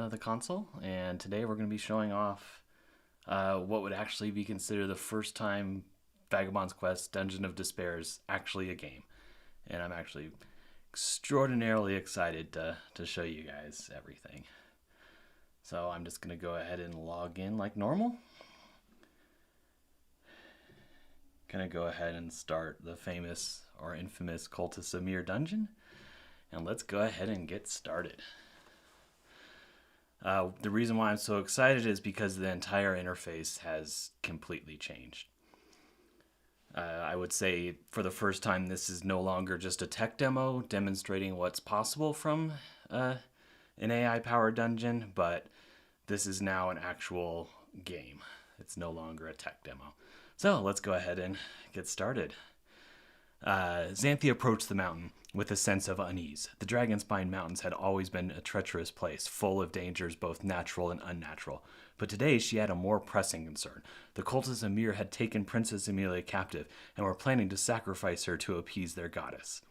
the console, and today we're going to be showing off what would actually be considered the first time Vagabond's Quest Dungeon of Despair is actually a game. And I'm actually extraordinarily excited to show you guys everything. So I'm just going to go ahead and log in like normal. Going to go ahead and start the famous or infamous Cultist Amir dungeon. And let's go ahead and get started. The reason why I'm so excited is because the entire interface has completely changed. I would say for the first time this is no longer just a tech demo demonstrating what's possible from an AI-powered dungeon, but this is now an actual game. It's no longer a tech demo. So let's go ahead and get started. Xanthia approached the mountain with a sense of unease. The Dragonspine Mountains had always been a treacherous place, full of dangers both natural and unnatural. But today she had a more pressing concern. The cultists Amir had taken Princess Amelia captive and were planning to sacrifice her to appease their goddess.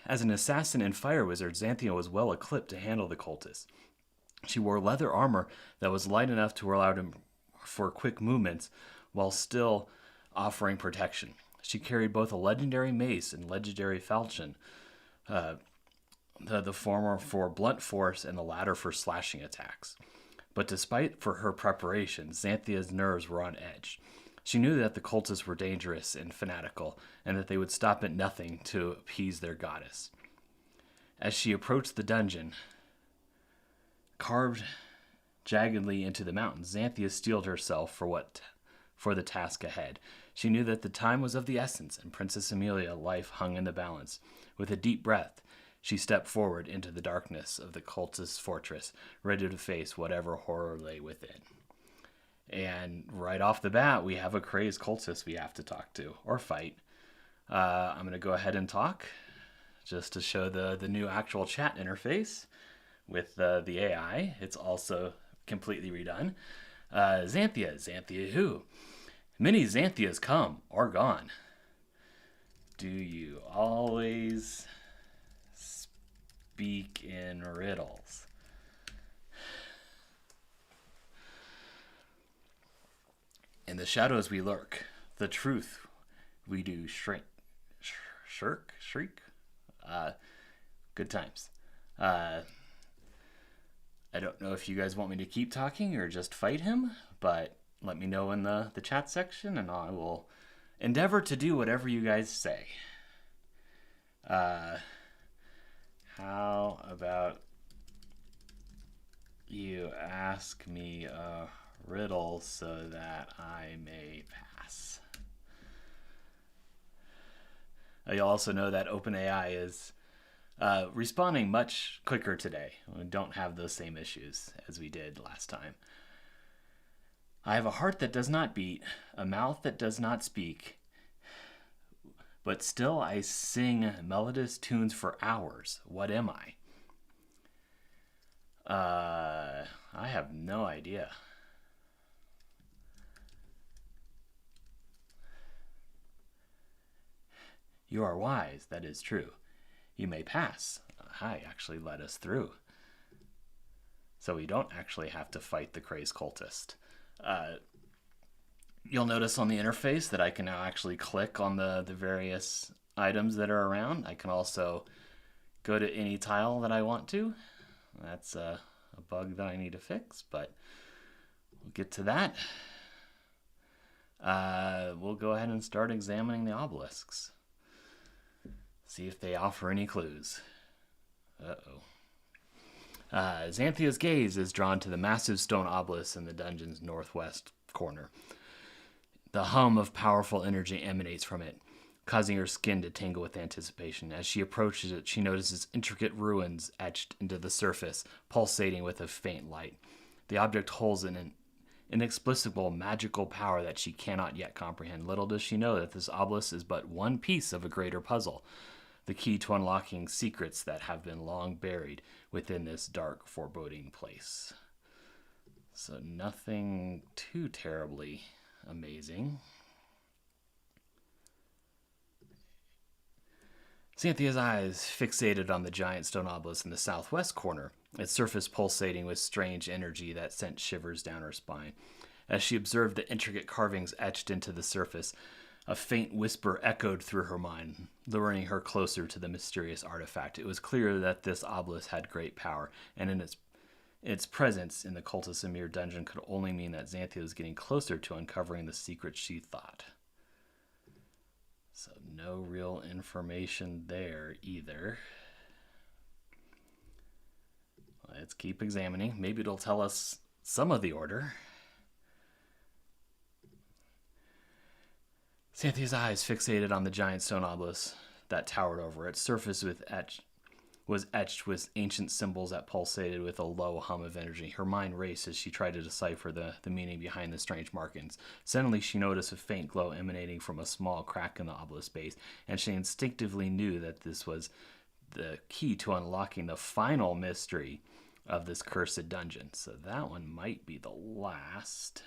As an assassin and fire wizard, Xanthia was well equipped to handle the cultists. She wore leather armor that was light enough to allow him for quick movements while still offering protection. She carried both a legendary mace and legendary falchion, the former for blunt force and the latter for slashing attacks. But despite for her preparation, Xanthia's nerves were on edge. She knew that the cultists were dangerous and fanatical, and that they would stop at nothing to appease their goddess. As she approached the dungeon, carved jaggedly into the mountain, Xanthia steeled herself for the task ahead. She knew that the time was of the essence, and Princess Amelia's life hung in the balance. With a deep breath, she stepped forward into the darkness of the cultist's fortress, ready to face whatever horror lay within. And right off the bat, we have a crazed cultist we have to talk to, or fight. I'm going to go ahead and talk, just to show the new actual chat interface with the AI. It's also completely redone. Xanthia who? Many Xanthias come or gone. Do you always speak in riddles? In the shadows we lurk. The truth we do shriek. Good times. I don't know if you guys want me to keep talking or just fight him, but let me know in the chat section, and I will endeavor to do whatever you guys say. How about you ask me a riddle so that I may pass? You'll also know that OpenAI is responding much quicker today. We don't have those same issues as we did last time. I have a heart that does not beat, a mouth that does not speak, but still I sing melodious tunes for hours. What am I? I have no idea. You are wise, that is true. You may pass. Hi, actually let us through. So we don't actually have to fight the crazed cultist. You'll notice on the interface that I can now actually click on the various items that are around. I can also go to any tile that I want to. That's a bug that I need to fix, but we'll get to that. We'll go ahead and start examining the obelisks. See if they offer any clues. Xanthia's gaze is drawn to the massive stone obelisk in the dungeon's northwest corner. The hum of powerful energy emanates from it, causing her skin to tingle with anticipation. As she approaches it, she notices intricate ruins etched into the surface, pulsating with a faint light. The object holds an inexplicable magical power that she cannot yet comprehend. Little does she know that this obelisk is but one piece of a greater puzzle, the key to unlocking secrets that have been long buried within this dark, foreboding place. So nothing too terribly amazing. Xanthia's eyes fixated on the giant stone obelisk in the southwest corner, its surface pulsating with strange energy that sent shivers down her spine. As she observed the intricate carvings etched into the surface, a faint whisper echoed through her mind, luring her closer to the mysterious artifact. It was clear that this obelisk had great power, and in its presence in the Cultus Emir dungeon could only mean that Xanthia was getting closer to uncovering the secret she thought. So no real information there either. Let's keep examining. Maybe it'll tell us some of the order. Xanthia's eyes fixated on the giant stone obelisk that towered over its surface was etched with ancient symbols that pulsated with a low hum of energy. Her mind raced as she tried to decipher the meaning behind the strange markings. Suddenly, she noticed a faint glow emanating from a small crack in the obelisk base, and she instinctively knew that this was the key to unlocking the final mystery of this cursed dungeon. So that one might be the last.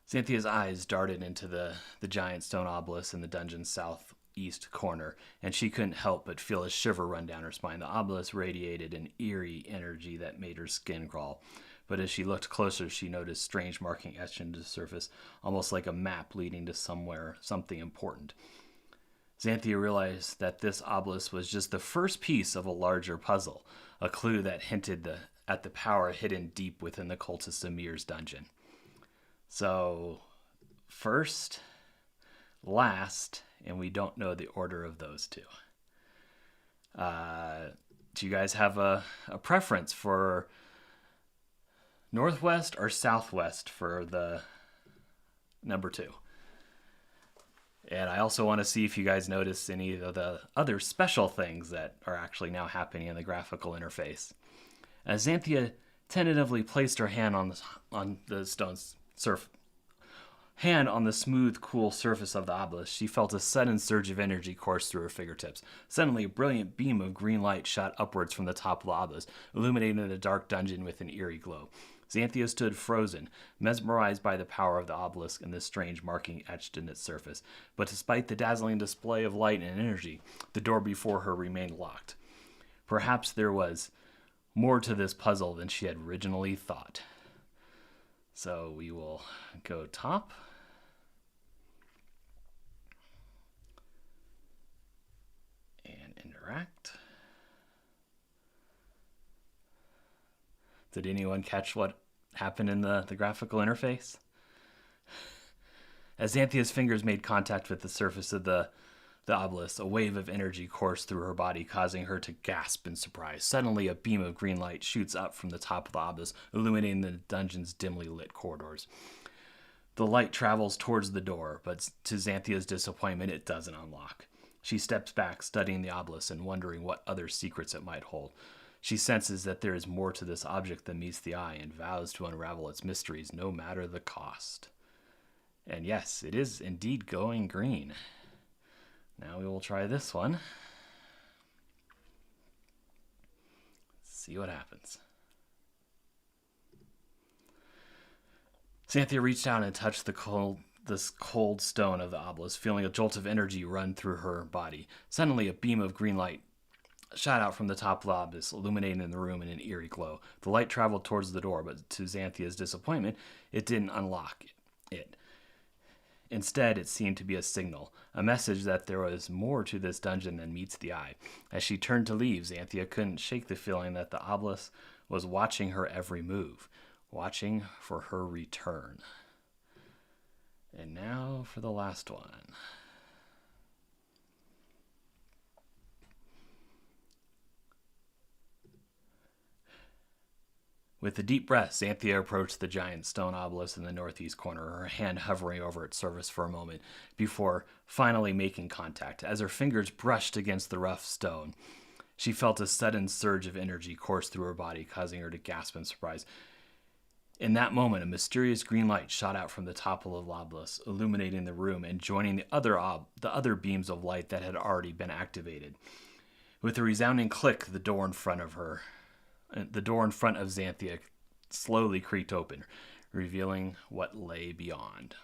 Xanthia's eyes darted into the giant stone obelisk in the dungeon's southeast corner, and she couldn't help but feel a shiver run down her spine. The obelisk radiated an eerie energy that made her skin crawl. But as she looked closer, she noticed strange marking etched into the surface, almost like a map leading to something important. Xanthia realized that this obelisk was just the first piece of a larger puzzle, a clue that hinted at the power hidden deep within the Cultus Emir's dungeon. So, first, last, and we don't know the order of those two. Do you guys have a preference for northwest or southwest for the number 2? And I also want to see if you guys notice any of the other special things that are actually now happening in the graphical interface. As Xanthia tentatively placed her hand on the stone's hand on the smooth, cool surface of the obelisk, she felt a sudden surge of energy course through her fingertips. Suddenly, a brilliant beam of green light shot upwards from the top of the obelisk, illuminating the dark dungeon with an eerie glow. Xanthia stood frozen, mesmerized by the power of the obelisk and the strange marking etched in its surface. But despite the dazzling display of light and energy, the door before her remained locked. Perhaps there was more to this puzzle than she had originally thought. So we will go top. And interact. Did anyone catch what happened in the graphical interface? As Xanthia's fingers made contact with the surface of the obelisk, a wave of energy coursed through her body, causing her to gasp in surprise. Suddenly, a beam of green light shoots up from the top of the obelisk, illuminating the dungeon's dimly lit corridors. The light travels towards the door, but to Xanthia's disappointment, it doesn't unlock. She steps back, studying the obelisk and wondering what other secrets it might hold. She senses that there is more to this object than meets the eye and vows to unravel its mysteries, no matter the cost. And yes, it is indeed going green. Now we will try this one. Let's see what happens. Xanthia reached out and touched this cold stone of the obelisk, feeling a jolt of energy run through her body. Suddenly, a beam of green light shot out from the top of the obelisk, illuminating the room in an eerie glow. The light traveled towards the door, but to Xanthia's disappointment, it didn't unlock it. Instead, it seemed to be a signal, a message that there was more to this dungeon than meets the eye. As she turned to leave, Xanthia couldn't shake the feeling that the obelisk was watching her every move, watching for her return. And now for the last one. With a deep breath, Xanthia approached the giant stone obelisk in the northeast corner, her hand hovering over its surface for a moment before finally making contact. As her fingers brushed against the rough stone, she felt a sudden surge of energy course through her body, causing her to gasp in surprise. In that moment, a mysterious green light shot out from the top of the obelisk, illuminating the room and joining the other beams of light that had already been activated. With a resounding click, the door in front of Xanthia slowly creaked open, revealing what lay beyond.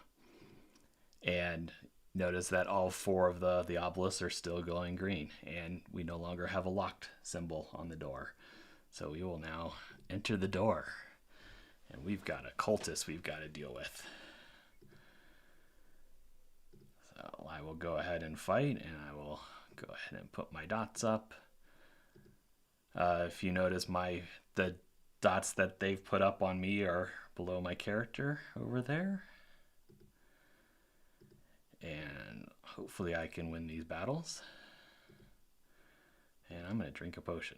And notice that all four of the obelisks are still glowing green, and we no longer have a locked symbol on the door. So we will now enter the door, and we've got a cultist we've got to deal with. So I will go ahead and fight, and I will go ahead and put my dots up. If you notice, the dots that they've put up on me are below my character over there. And hopefully I can win these battles. And I'm going to drink a potion.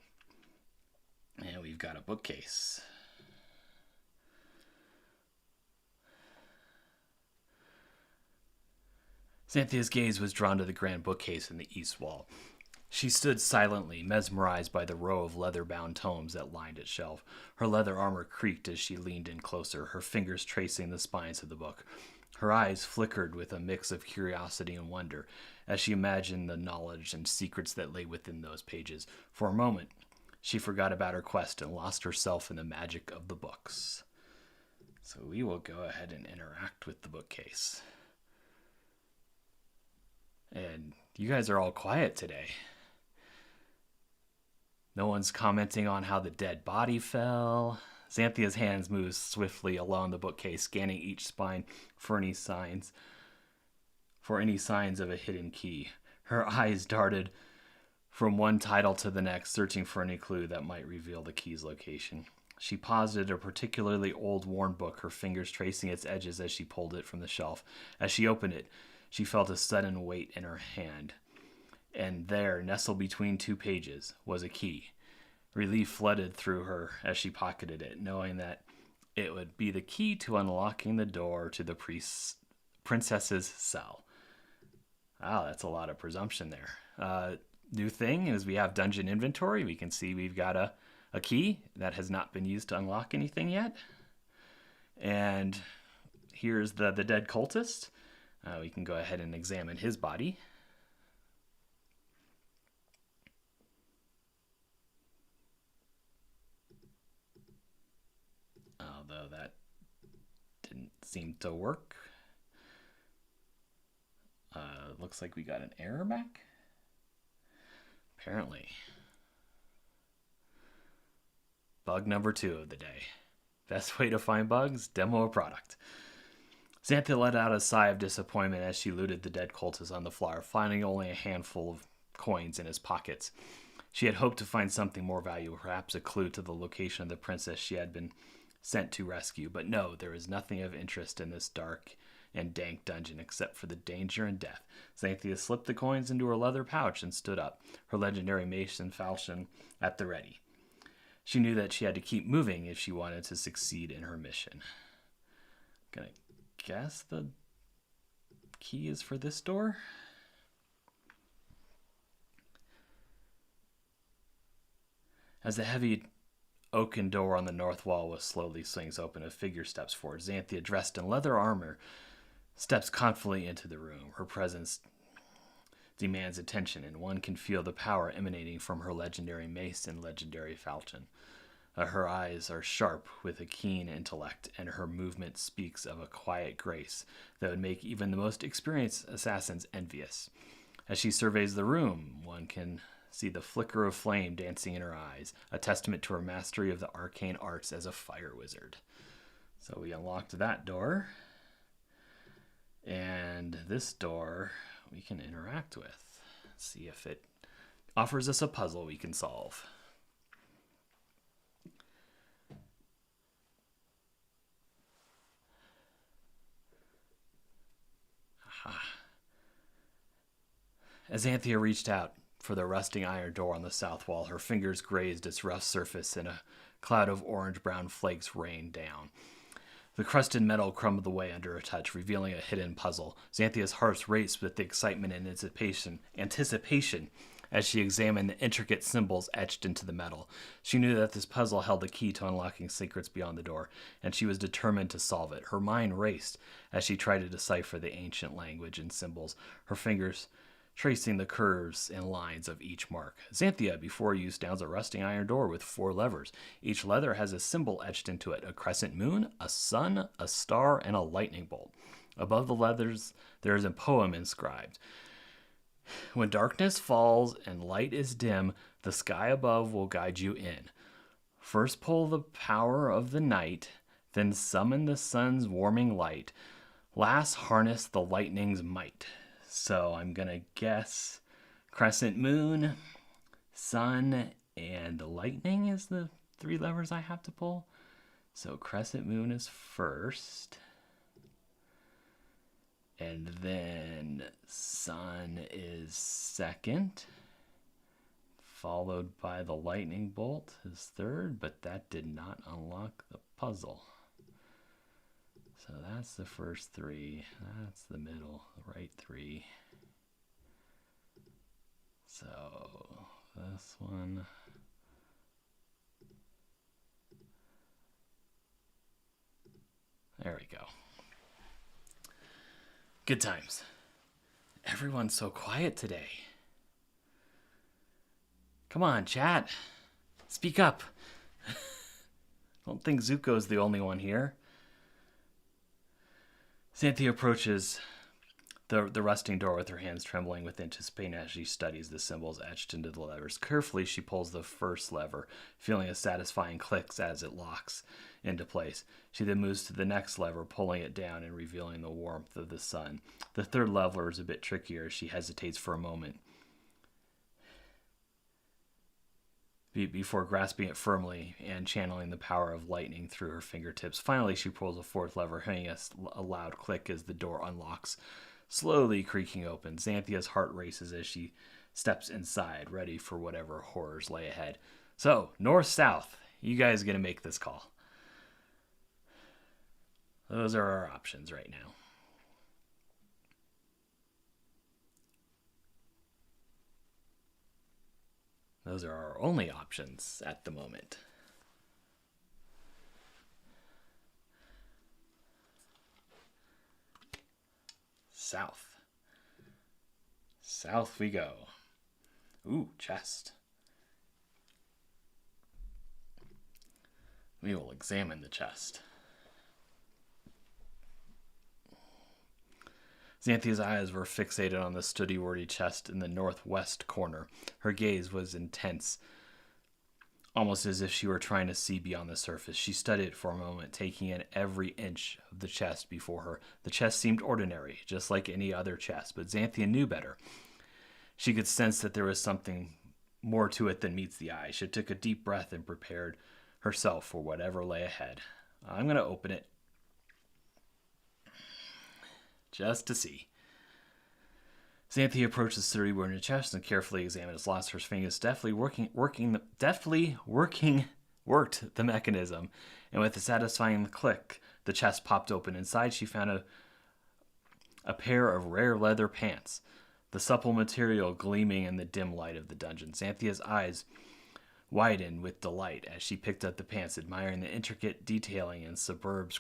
And we've got a bookcase. Xanthia's gaze was drawn to the grand bookcase in the east wall. She stood silently, mesmerized by the row of leather-bound tomes that lined its shelf. Her leather armor creaked as she leaned in closer, her fingers tracing the spines of the book. Her eyes flickered with a mix of curiosity and wonder as she imagined the knowledge and secrets that lay within those pages. For a moment, she forgot about her quest and lost herself in the magic of the books. So we will go ahead and interact with the bookcase. And you guys are all quiet today. No one's commenting on how the dead body fell. Xanthia's hands moved swiftly along the bookcase, scanning each spine for any signs of a hidden key. Her eyes darted from one title to the next, searching for any clue that might reveal the key's location. She paused at a particularly old, worn book, her fingers tracing its edges as she pulled it from the shelf. As she opened it, she felt a sudden weight in her hand. And there, nestled between two pages, was a key. Relief flooded through her as she pocketed it, knowing that it would be the key to unlocking the door to the princess's cell. Wow, that's a lot of presumption there. New thing is we have dungeon inventory. We can see we've got a key that has not been used to unlock anything yet. And here's the dead cultist. We can go ahead and examine his body. Although that didn't seem to work. Looks like we got an error back. Apparently. Bug number 2 of the day. Best way to find bugs? Demo a product. Xanthia let out a sigh of disappointment as she looted the dead cultist on the floor, finding only a handful of coins in his pockets. She had hoped to find something more valuable, perhaps a clue to the location of the princess she had been sent to rescue. But no, there was nothing of interest in this dark and dank dungeon except for the danger and death. Xanthia slipped the coins into her leather pouch and stood up, her legendary mace and falchion at the ready. She knew that she had to keep moving if she wanted to succeed in her mission. Gonna guess the key is for this door? As the heavy oaken door on the north wall slowly swings open, a figure steps forward. Xanthia, dressed in leather armor, steps confidently into the room. Her presence demands attention, and one can feel the power emanating from her legendary mace and legendary falchion. Her eyes are sharp with a keen intellect, and her movement speaks of a quiet grace that would make even the most experienced assassins envious. As she surveys the room, one can see the flicker of flame dancing in her eyes, a testament to her mastery of the arcane arts as a fire wizard. So we unlocked that door. And this door we can interact with. See if it offers us a puzzle we can solve. Aha. As Anthea reached out for the rusting iron door on the south wall, her fingers grazed its rough surface and a cloud of orange-brown flakes rained down. The crusted metal crumbled away under her touch, revealing a hidden puzzle. Xanthia's heart raced with excitement and anticipation as she examined the intricate symbols etched into the metal. She knew that this puzzle held the key to unlocking secrets beyond the door, and she was determined to solve it. Her mind raced as she tried to decipher the ancient language and symbols, her fingers tracing the curves and lines of each mark. Xanthia, before use, downs a rusting iron door with 4 levers. Each lever has a symbol etched into it: a crescent moon, a sun, a star, and a lightning bolt. Above the levers, there is a poem inscribed: when darkness falls and light is dim, the sky above will guide you in. First pull the power of the night, then summon the sun's warming light. Last harness the lightning's might. So I'm going to guess crescent moon, sun, and lightning is the 3 levers I have to pull. So crescent moon is first. And then sun is second. Followed by the lightning bolt is third, but that did not unlock the puzzle. So that's the first 3. That's the middle, the right 3. So this one. There we go. Good times. Everyone's so quiet today. Come on, chat. Speak up. I don't think Zuko's the only one here. Xanthia approaches the rusting door with her hands trembling with anticipation as she studies the symbols etched into the levers. Carefully, she pulls the first lever, feeling a satisfying click as it locks into place. She then moves to the next lever, pulling it down and revealing the warmth of the sun. The third lever is a bit trickier as she hesitates for a moment before grasping it firmly and channeling the power of lightning through her fingertips. Finally, she pulls a fourth lever, hearing a loud click as the door unlocks, slowly creaking open. Xanthia's heart races as she steps inside, ready for whatever horrors lay ahead. So, north, south, you guys are going to make this call. Those are our options right now. Those are our only options at the moment. South. South we go. Ooh, chest. We will examine the chest. Xanthia's eyes were fixated on the study-worthy chest in the northwest corner. Her gaze was intense, almost as if she were trying to see beyond the surface. She studied it for a moment, taking in every inch of the chest before her. The chest seemed ordinary, just like any other chest, but Xanthia knew better. She could sense that there was something more to it than meets the eye. She took a deep breath and prepared herself for whatever lay ahead. I'm going to open it just to see. Xanthia approached the study-worthy chest and carefully examined its locks. Her fingers deftly worked the mechanism, and with a satisfying click, the chest popped open. Inside, she found a pair of rare leather pants, the supple material gleaming in the dim light of the dungeon. Xanthia's eyes widened with delight as she picked up the pants, admiring the intricate detailing and superb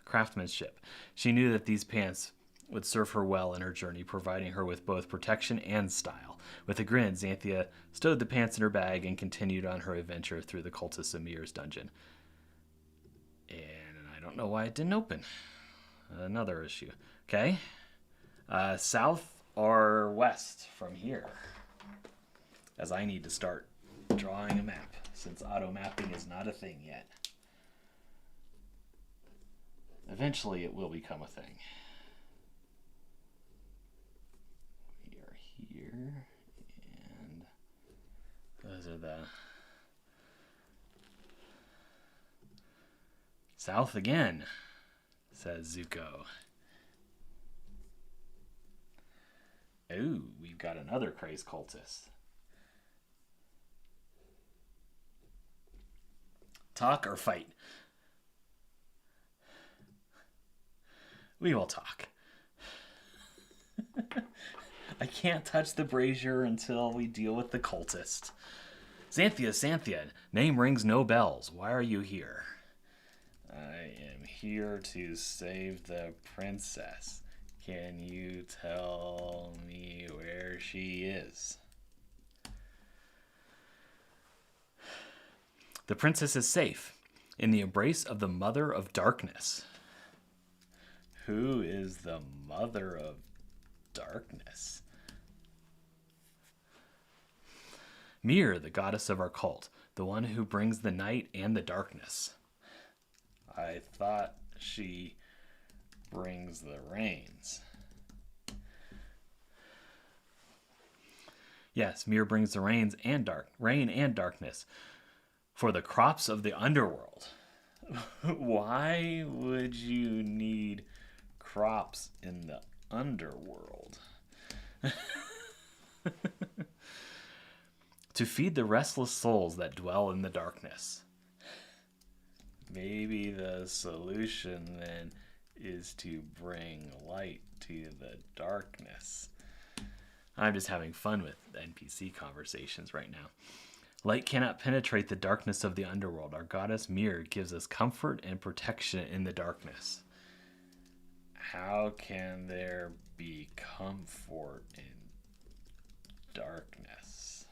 craftsmanship. She knew that these pants would serve her well in her journey, providing her with both protection and style. With a grin, Xanthia stowed the pants in her bag and continued on her adventure through the cultist Amir's dungeon. And I don't know why it didn't open. Another issue. Okay. South or west from here? As I need to start drawing a map, since auto mapping is not a thing yet. Eventually it will become a thing. We are here, and those are the south again, says Zuko. Ooh, we've got another crazed cultist. Talk or fight? We will talk. I can't touch the brazier until we deal with the cultist. Xanthia, name rings no bells. Why are you here? I am here to save the princess. Can you tell me where she is? The princess is safe in the embrace of the Mother of Darkness. Who is the Mother of Darkness? Mir, the goddess of our cult, the one who brings the night and the darkness. I thought she brings the rains. Yes, Mir brings the rain and darkness for the crops of the underworld. Why would you need crops in the underworld? To feed the restless souls that dwell in the darkness. Maybe the solution then is to bring light to the darkness. I'm just having fun with NPC conversations right now. Light cannot penetrate the darkness of the underworld. Our goddess Mir gives us comfort and protection in the darkness. How can there be comfort in darkness?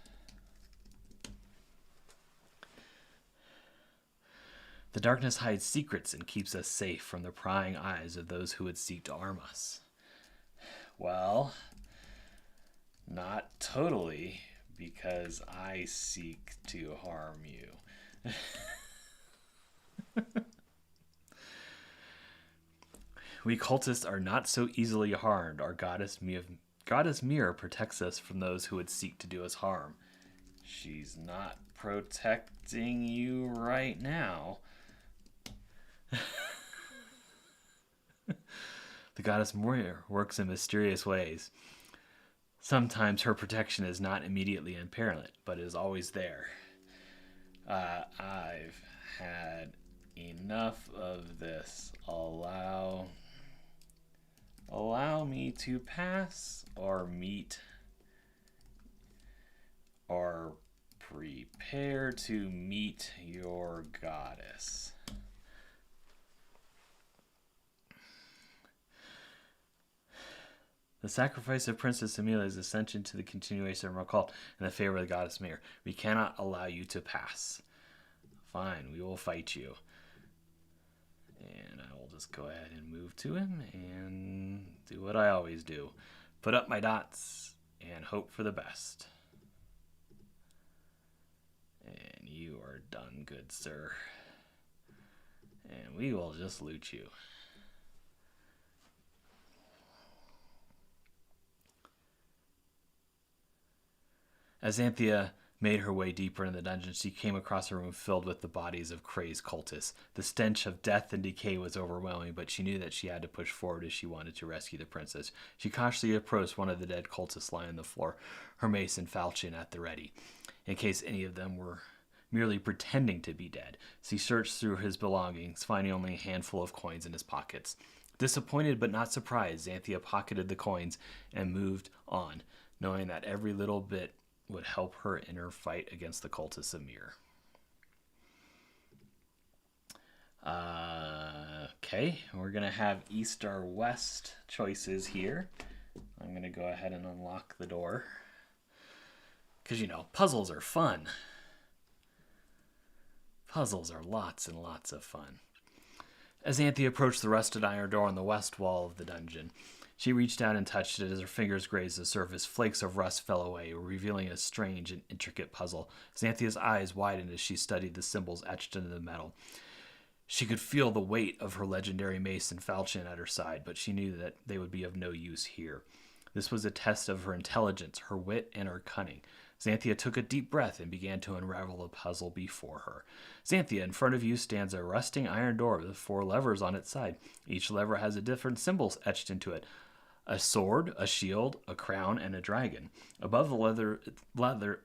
The darkness hides secrets and keeps us safe from the prying eyes of those who would seek to harm us. Well, not totally, because I seek to harm you. We cultists are not so easily harmed. Our goddess Mir protects us from those who would seek to do us harm. She's not protecting you right now. The goddess Mir works in mysterious ways. Sometimes her protection is not immediately apparent, but is always there. I've had enough of this. Allow me to pass or meet or prepare to meet your goddess. The sacrifice of Princess Amelia's ascension to the continuation of our cult in the favor of the goddess Mir. We cannot allow you to pass. Fine, we will fight you. And I will just go ahead and move to him and do what I always do. Put up my dots and hope for the best. And you are done, good sir. And we will just loot you. As Anthea made her way deeper in the dungeon, she came across a room filled with the bodies of crazed cultists. The stench of death and decay was overwhelming, but she knew that she had to push forward if she wanted to rescue the princess. She cautiously approached one of the dead cultists lying on the floor, her mace and falchion at the ready, in case any of them were merely pretending to be dead. She searched through his belongings, finding only a handful of coins in his pockets. Disappointed but not surprised, Xanthia pocketed the coins and moved on, knowing that every little bit would help her in her fight against the cultists of Mir. Okay, we're going to have east or west choices here. I'm going to go ahead and unlock the door. Because, puzzles are fun. Puzzles are lots and lots of fun. As Anthea approached the rusted iron door on the west wall of the dungeon, she reached out and touched it. As her fingers grazed the surface, flakes of rust fell away, revealing a strange and intricate puzzle. Xanthia's eyes widened as she studied the symbols etched into the metal. She could feel the weight of her legendary mace and falchion at her side, but she knew that they would be of no use here. This was a test of her intelligence, her wit, and her cunning. Xanthia took a deep breath and began to unravel the puzzle before her. Xanthia, in front of you stands a rusting iron door with 4 levers on its side. Each lever has a different symbol etched into it. A sword, a shield, a crown, and a dragon. Above the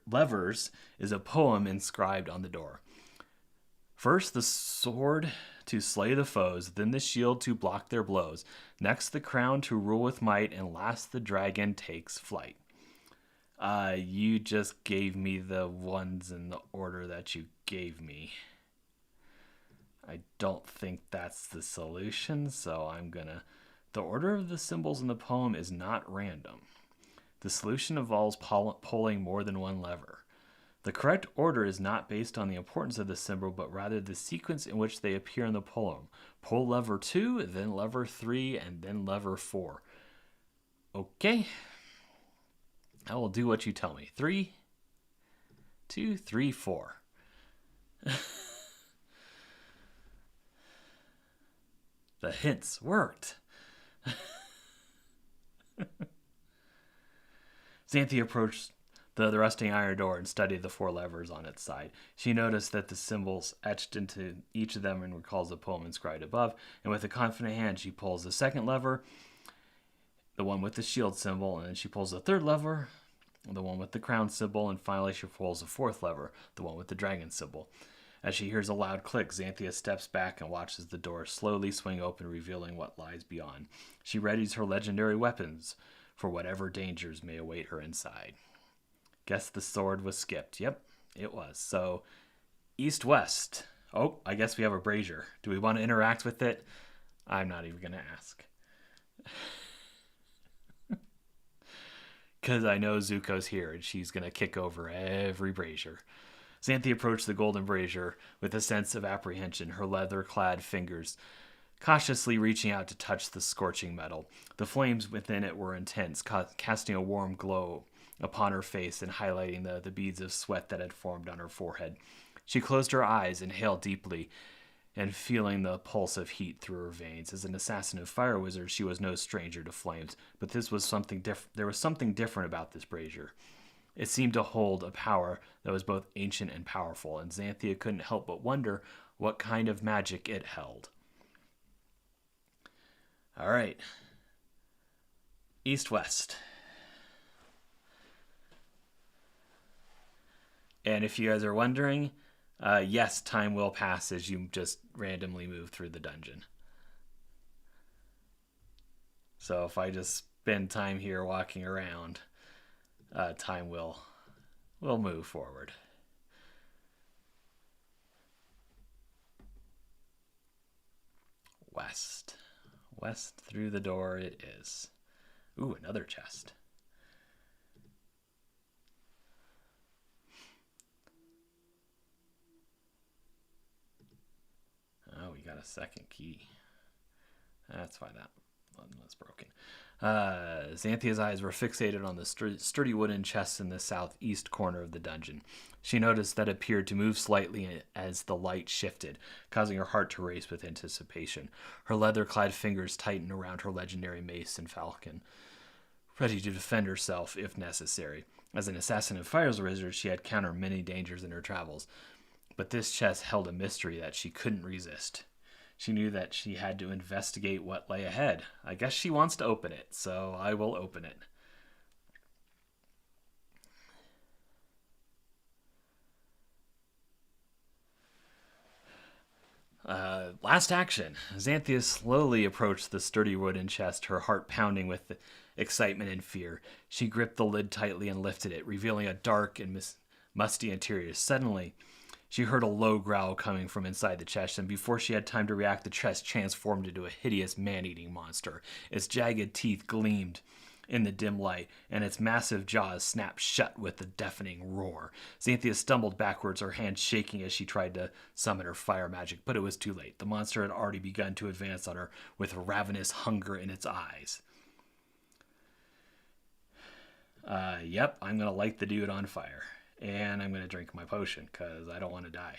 levers is a poem inscribed on the door. First the sword to slay the foes, then the shield to block their blows, next the crown to rule with might, and last the dragon takes flight. You just gave me the ones in the order that you gave me. I don't think that's the solution, so I'm gonna The order of the symbols in the poem is not random. The solution involves pulling more than one lever. The correct order is not based on the importance of the symbol, but rather the sequence in which they appear in the poem. Pull lever 2, then lever 3, and then lever 4. Okay. I will do what you tell me. 3, 2, 3, 4. The hints worked. Xanthia approached the rusting iron door and studied the 4 levers on its side. She noticed that the symbols etched into each of them and recalls the poem inscribed above, and with a confident hand she pulls the second lever, the one with the shield symbol, and then she pulls the third lever, the one with the crown symbol, and finally she pulls the 4th lever, the one with the dragon symbol. As she hears a loud click, Xanthia steps back and watches the door slowly swing open, revealing what lies beyond. She readies her legendary weapons for whatever dangers may await her inside. Guess the sword was skipped. Yep, it was. So, east-west. Oh, I guess we have a brazier. Do we want to interact with it? I'm not even going to ask. Because I know Zuko's here and she's going to kick over every brazier. Xanthia approached the golden brazier with a sense of apprehension, her leather-clad fingers cautiously reaching out to touch the scorching metal. The flames within it were intense, casting a warm glow upon her face and highlighting the beads of sweat that had formed on her forehead. She closed her eyes, inhaled deeply, and feeling the pulse of heat through her veins. As an assassin and fire wizard, she was no stranger to flames, but there was something different about this brazier. It seemed to hold a power that was both ancient and powerful, and Xanthia couldn't help but wonder what kind of magic it held. All right. East-west. And if you guys are wondering, yes, time will pass as you just randomly move through the dungeon. So if I just spend time here walking around, time will move forward. West. West through the door it is. Ooh, another chest. Oh, we got a second key. That's why that one was broken. Xanthia's eyes were fixated on the sturdy wooden chest in the southeast corner of the dungeon. She noticed that it appeared to move slightly as the light shifted, causing her heart to race with anticipation. Her leather-clad fingers tightened around her legendary mace and falcon, ready to defend herself if necessary. As an assassin and fire wizard, she had encountered many dangers in her travels, but this chest held a mystery that she couldn't resist. She knew that she had to investigate what lay ahead. I guess she wants to open it, so I will open it. Last action. Xanthia slowly approached the sturdy wooden chest, her heart pounding with excitement and fear. She gripped the lid tightly and lifted it, revealing a dark and musty interior. Suddenly, she heard a low growl coming from inside the chest, and before she had time to react, the chest transformed into a hideous man-eating monster. Its jagged teeth gleamed in the dim light, and its massive jaws snapped shut with a deafening roar. Xanthia stumbled backwards, her hand shaking as she tried to summon her fire magic, but it was too late. The monster had already begun to advance on her with ravenous hunger in its eyes. Yep, I'm going to light the dude on fire. And I'm going to drink my potion because I don't want to die.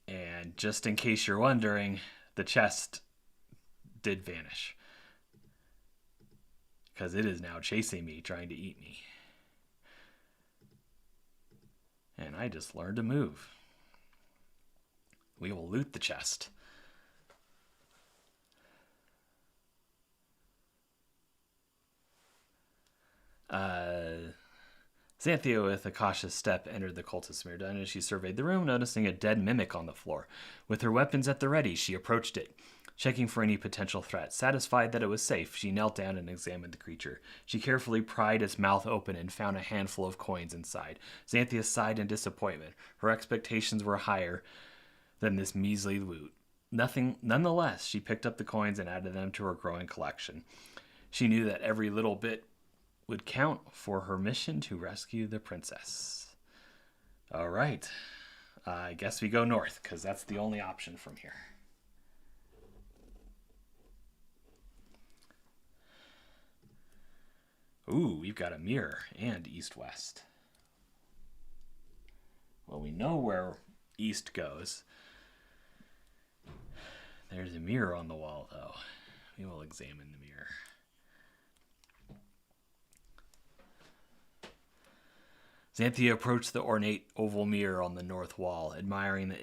And just in case you're wondering, the chest did vanish. Because it is now chasing me, trying to eat me. And I just learned to move. We will loot the chest. Xanthia, with a cautious step, entered the cultist mirror dungeon. She surveyed the room, noticing a dead mimic on the floor. With her weapons at the ready, she approached it, checking for any potential threat. Satisfied that it was safe, she knelt down and examined the creature. She carefully pried its mouth open and found a handful of coins inside. Xanthia sighed in disappointment. Her expectations were higher than this measly loot. Nonetheless, she picked up the coins and added them to her growing collection. She knew that every little bit would count for her mission to rescue the princess. All right. I guess we go north, because that's the only option from here. Ooh, we've got a mirror and east-west. Well, we know where east goes. There's a mirror on the wall, though. We will examine the mirror. Xanthia approached the ornate oval mirror on the north wall, admiring the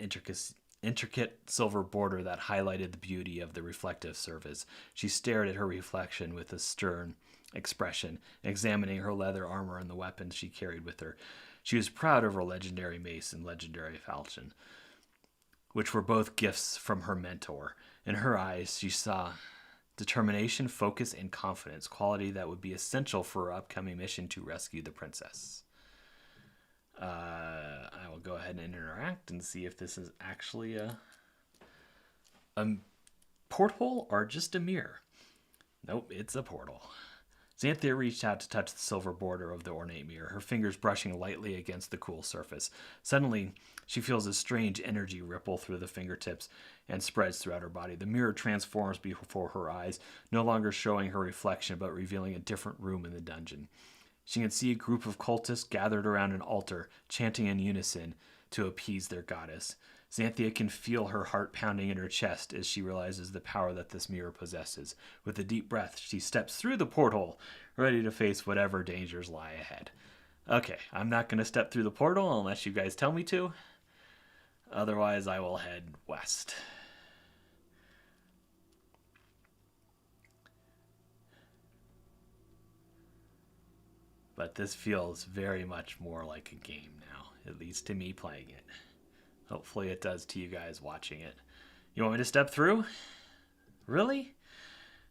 intricate silver border that highlighted the beauty of the reflective surface. She stared at her reflection with a stern expression, examining her leather armor and the weapons she carried with her. She was proud of her legendary mace and legendary falchion, which were both gifts from her mentor. In her eyes, she saw determination, focus, and confidence, quality that would be essential for her upcoming mission to rescue the princess. I will go ahead and interact and see if this is actually a porthole or just a mirror. Nope, it's a portal. Xanthia reached out to touch the silver border of the ornate mirror, her fingers brushing lightly against the cool surface. Suddenly, she feels a strange energy ripple through the fingertips and spreads throughout her body. The mirror transforms before her eyes, no longer showing her reflection, but revealing a different room in the dungeon. She can see a group of cultists gathered around an altar, chanting in unison to appease their goddess. Xanthia can feel her heart pounding in her chest as she realizes the power that this mirror possesses. With a deep breath, she steps through the portal, ready to face whatever dangers lie ahead. Okay, I'm not going to step through the portal unless you guys tell me to. Otherwise, I will head west. But this feels very much more like a game now, at least to me playing it. Hopefully it does to you guys watching it. You want me to step through? Really?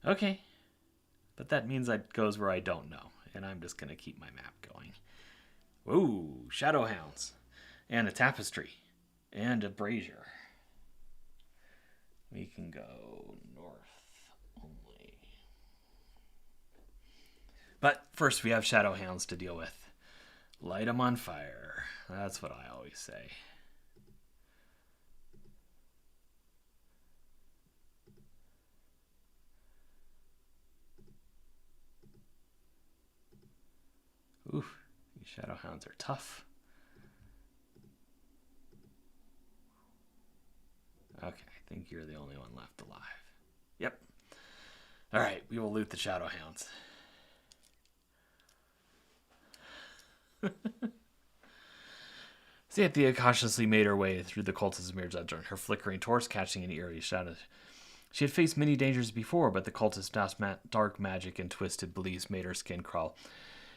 Okay. But that means it goes where I don't know, and I'm just going to keep my map going. Ooh, shadow hounds. And a tapestry. And a brazier. We can go north only. But first we have shadow hounds to deal with. Light them on fire. That's what I always say. Oof, these shadow hounds are tough. Okay, I think you're the only one left alive. Yep. Alright, we will loot the shadow hounds. Xanthia cautiously made her way through the cultist's mirror dungeon, her flickering torch catching an eerie shadow. She had faced many dangers before, but the cultist's dark magic and twisted beliefs made her skin crawl.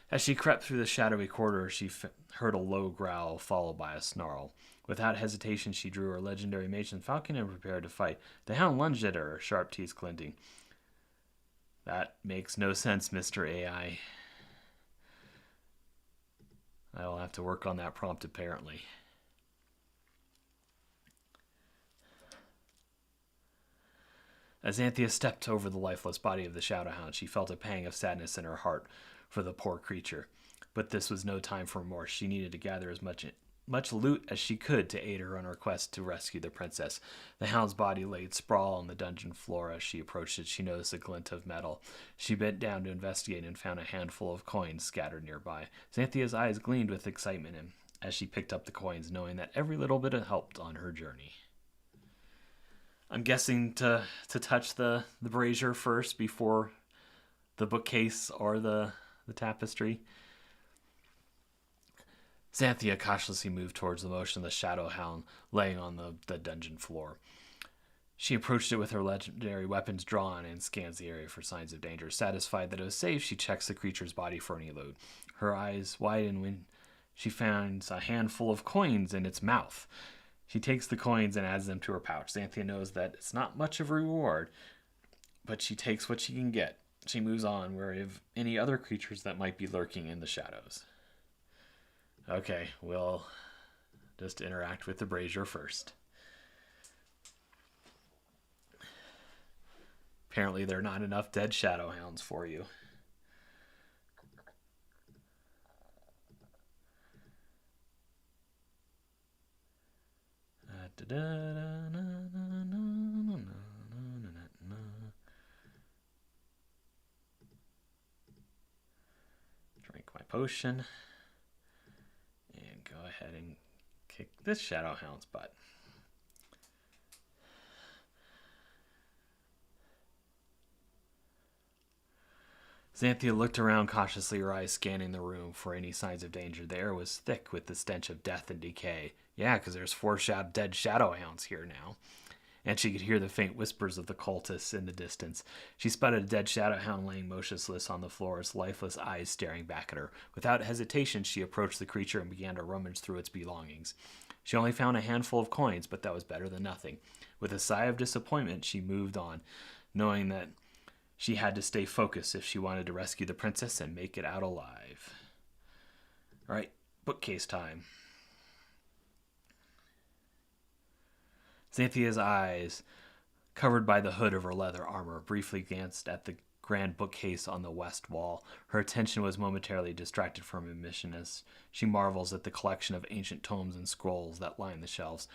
As she crept through the shadowy corridor, she heard a low growl followed by a snarl. Without hesitation, she drew her legendary mage and falcon and prepared to fight. The hound lunged at her, her sharp teeth glinting. That makes no sense, Mr. AI. I will have to work on that prompt, apparently. As Xanthia stepped over the lifeless body of the Shadowhound, she felt a pang of sadness in her heart for the poor creature. But this was no time for remorse. She needed to gather as much loot as she could to aid her on her quest to rescue the princess. The hound's body laid sprawl on the dungeon floor. As she approached it, she noticed a glint of metal. She bent down to investigate and found a handful of coins scattered nearby. Xanthia's eyes gleamed with excitement as she picked up the coins, knowing that every little bit helped on her journey. I'm guessing to touch the brazier first before the bookcase or the tapestry. Xanthia cautiously moved towards the motion of the shadow hound laying on the dungeon floor. She approached it with her legendary weapons drawn and scans the area for signs of danger. Satisfied that it was safe, she checks the creature's body for any loot. Her eyes widen when she finds a handful of coins in its mouth. She takes the coins and adds them to her pouch. Xanthia knows that it's not much of a reward, but she takes what she can get. She moves on, wary of any other creatures that might be lurking in the shadows. Okay, we'll just interact with the brazier first. Apparently there are not enough dead shadow hounds for you. Drink my potion. And go ahead and kick this shadow hound's butt. Xanthia looked around cautiously, her eyes scanning the room for any signs of danger. The air was thick with the stench of death and decay. Yeah, because there's 4 dead shadow hounds here now. And she could hear the faint whispers of the cultists in the distance. She spotted a dead shadow hound laying motionless on the floor, its lifeless eyes staring back at her. Without hesitation, she approached the creature and began to rummage through its belongings. She only found a handful of coins, but that was better than nothing. With a sigh of disappointment, she moved on, knowing that she had to stay focused if she wanted to rescue the princess and make it out alive. All right, bookcase time. Xanthia's eyes, covered by the hood of her leather armor, briefly glanced at the grand bookcase on the west wall. Her attention was momentarily distracted from her mission as she marvels at the collection of ancient tomes and scrolls that line the shelves.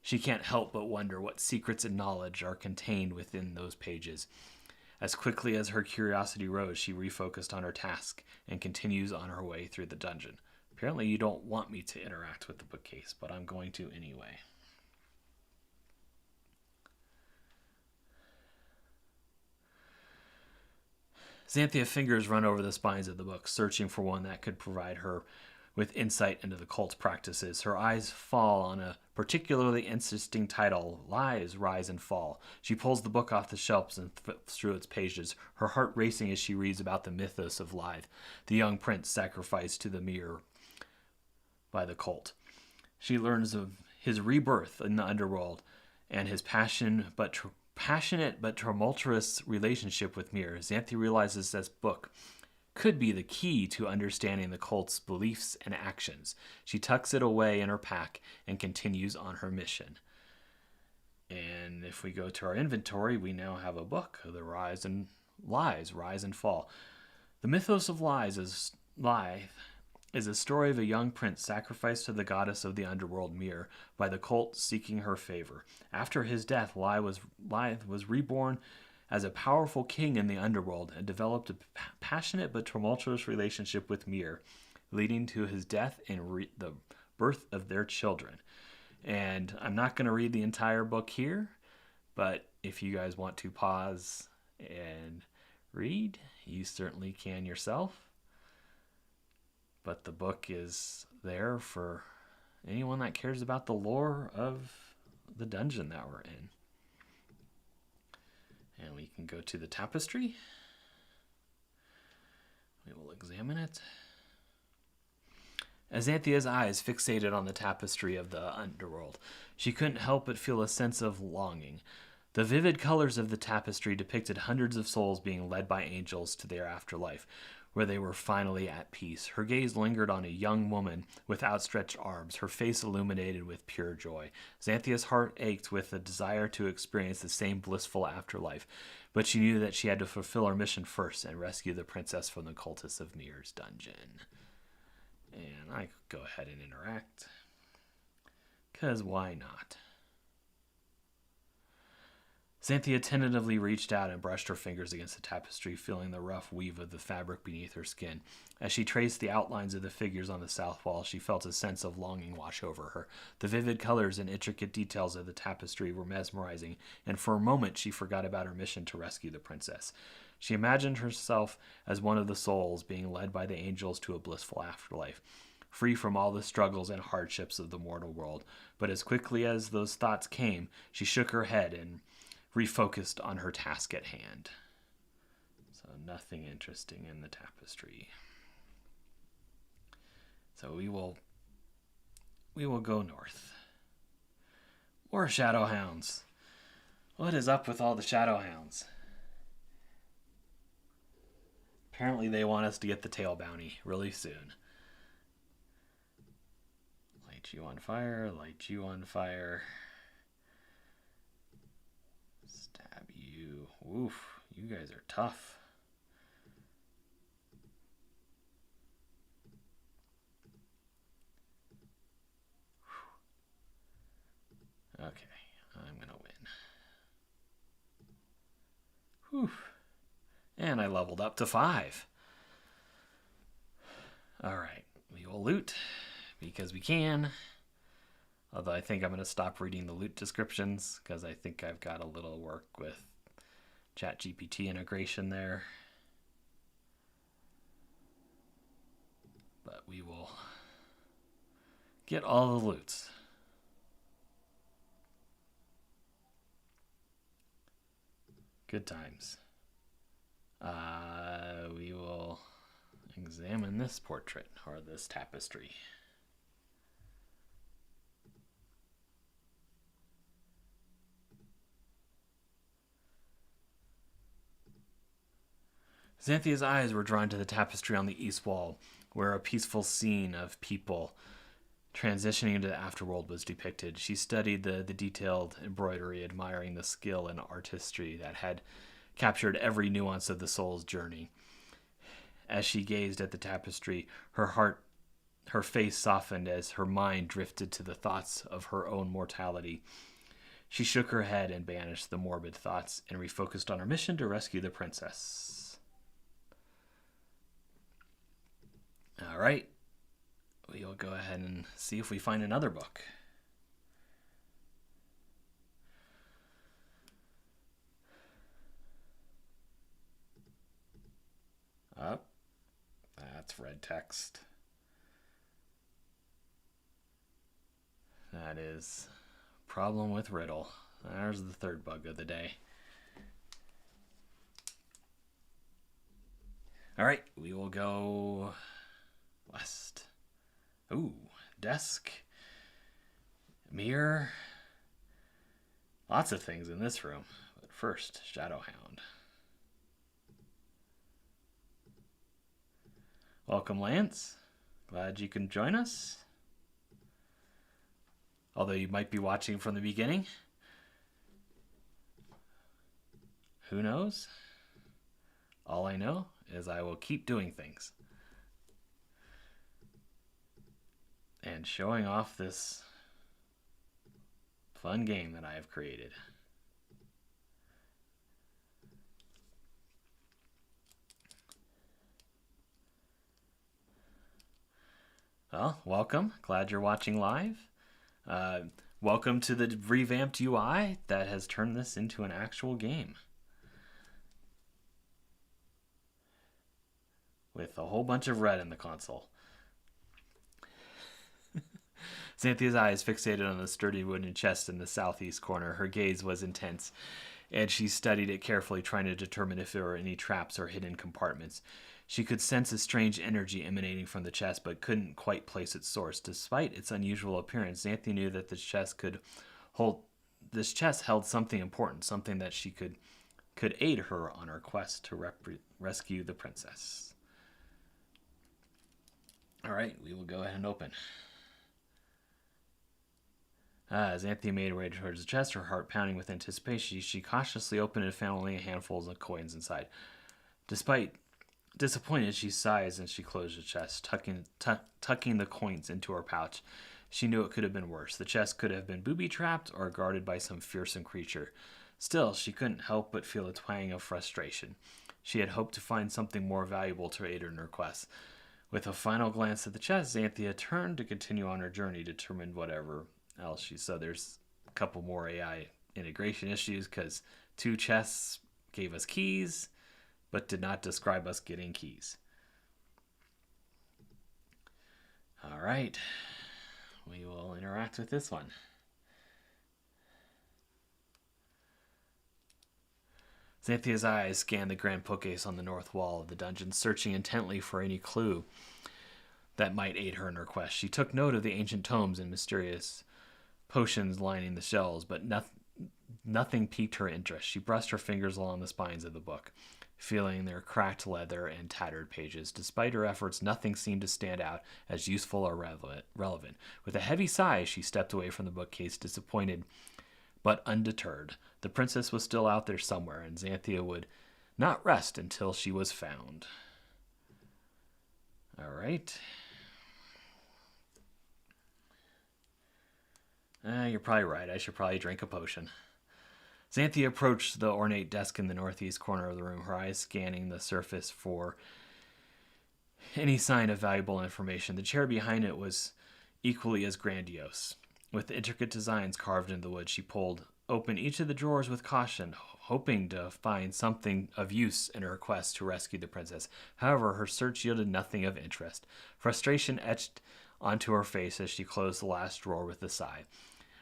She can't help but wonder what secrets and knowledge are contained within those pages. As quickly as her curiosity rose, she refocused on her task and continues on her way through the dungeon. Apparently you don't want me to interact with the bookcase, but I'm going to anyway. Xanthia's fingers run over the spines of the books, searching for one that could provide her with insight into the cult's practices. Her eyes fall on a particularly interesting title, Lies, Rise, and Fall. She pulls the book off the shelves and flips through its pages, her heart racing as she reads about the mythos of Lithe, the young prince sacrificed to the mirror by the cult. She learns of his rebirth in the underworld and his passionate but tumultuous relationship with Mir. Xanthi realizes this book could be the key to understanding the cult's beliefs and actions. She tucks it away in her pack and continues on her mission. And if we go to our inventory, we now have a book, The Rise and Fall. The mythos of Lithe is a story of a young prince sacrificed to the goddess of the underworld, Mir, by the cult seeking her favor. After his death, Lithe was reborn as a powerful king in the underworld and developed a passionate but tumultuous relationship with Mir, leading to his death and the birth of their children. And I'm not going to read the entire book here, but if you guys want to pause and read, you certainly can yourself. But the book is there for anyone that cares about the lore of the dungeon that we're in. And we can go to the tapestry. We will examine it. As Xanthia's eyes fixated on the tapestry of the underworld, she couldn't help but feel a sense of longing. The vivid colors of the tapestry depicted hundreds of souls being led by angels to their afterlife, where they were finally at peace. Her gaze lingered on a young woman with outstretched arms, her face illuminated with pure joy. Xanthia's heart ached with a desire to experience the same blissful afterlife, but she knew that she had to fulfill her mission first and rescue the princess from the cultists of Mir's dungeon. And I go ahead and interact, because why not? Xanthia tentatively reached out and brushed her fingers against the tapestry, feeling the rough weave of the fabric beneath her skin. As she traced the outlines of the figures on the south wall, she felt a sense of longing wash over her. The vivid colors and intricate details of the tapestry were mesmerizing, and for a moment she forgot about her mission to rescue the princess. She imagined herself as one of the souls being led by the angels to a blissful afterlife, free from all the struggles and hardships of the mortal world. But as quickly as those thoughts came, she shook her head and refocused on her task at hand. So nothing interesting in the tapestry. So we will go north. More shadow hounds. What is up with all the shadow hounds? Apparently they want us to get the tail bounty really soon. Light you on fire, light you on fire. Stab you. Oof, you guys are tough. Okay, I'm gonna win. Whew. And I leveled up to 5. Alright, we will loot because we can. Although I think I'm going to stop reading the loot descriptions because I think I've got a little work with ChatGPT integration there. But we will get all the loots. Good times. We will examine this portrait or this tapestry. Xanthia's eyes were drawn to the tapestry on the east wall, where a peaceful scene of people transitioning into the afterworld was depicted. She studied the detailed embroidery, admiring the skill and artistry that had captured every nuance of the soul's journey. As she gazed at the tapestry, her face softened as her mind drifted to the thoughts of her own mortality. She shook her head and banished the morbid thoughts and refocused on her mission to rescue the princess. All right, we'll go ahead and see if we find another book. Up. That's red text. That is problem with Riddle. There's the third bug of the day. All right, we will go west. Ooh, desk, mirror, lots of things in this room. But first, Shadowhound. Welcome, Lance. Glad you can join us. Although you might be watching from the beginning. Who knows? All I know is I will keep doing things. And showing off this fun game that I have created. Well, welcome. Glad you're watching live. Welcome to the revamped UI that has turned this into an actual game. With a whole bunch of red in the console. Xanthia's eyes fixated on the sturdy wooden chest in the southeast corner. Her gaze was intense, and she studied it carefully, trying to determine if there were any traps or hidden compartments. She could sense a strange energy emanating from the chest, but couldn't quite place its source. Despite its unusual appearance, Xanthia knew that this chest held something important, something that she could aid her on her quest to rescue the princess. All right, we will go ahead and open. As Xanthia made her way towards the chest, her heart pounding with anticipation, she cautiously opened it and found only a handful of coins inside. Despite disappointed, she sighs and she closed the chest, tucking the coins into her pouch. She knew it could have been worse. The chest could have been booby-trapped or guarded by some fearsome creature. Still, she couldn't help but feel a twang of frustration. She had hoped to find something more valuable to aid her in her quest. With a final glance at the chest, Xanthia turned to continue on her journey, determined whatever else she saw. There's a couple more AI integration issues because 2 chests gave us keys but did not describe us getting keys. All right, we will interact with this one. Xanthia's eyes scanned the grand bookcase on the north wall of the dungeon, searching intently for any clue that might aid her in her quest. She took note of the ancient tomes and mysterious potions lining the shelves, but nothing piqued her interest. She brushed her fingers along the spines of the book, feeling their cracked leather and tattered pages. Despite her efforts, nothing seemed to stand out as useful or relevant. With a heavy sigh, she stepped away from the bookcase, disappointed but undeterred. The princess was still out there somewhere, and Xanthia would not rest until she was found. All right. You're probably right. I should probably drink a potion. Xanthia approached the ornate desk in the northeast corner of the room, her eyes scanning the surface for any sign of valuable information. The chair behind it was equally as grandiose. With intricate designs carved into the wood, she pulled open each of the drawers with caution, hoping to find something of use in her quest to rescue the princess. However, her search yielded nothing of interest. Frustration etched onto her face as she closed the last drawer with a sigh.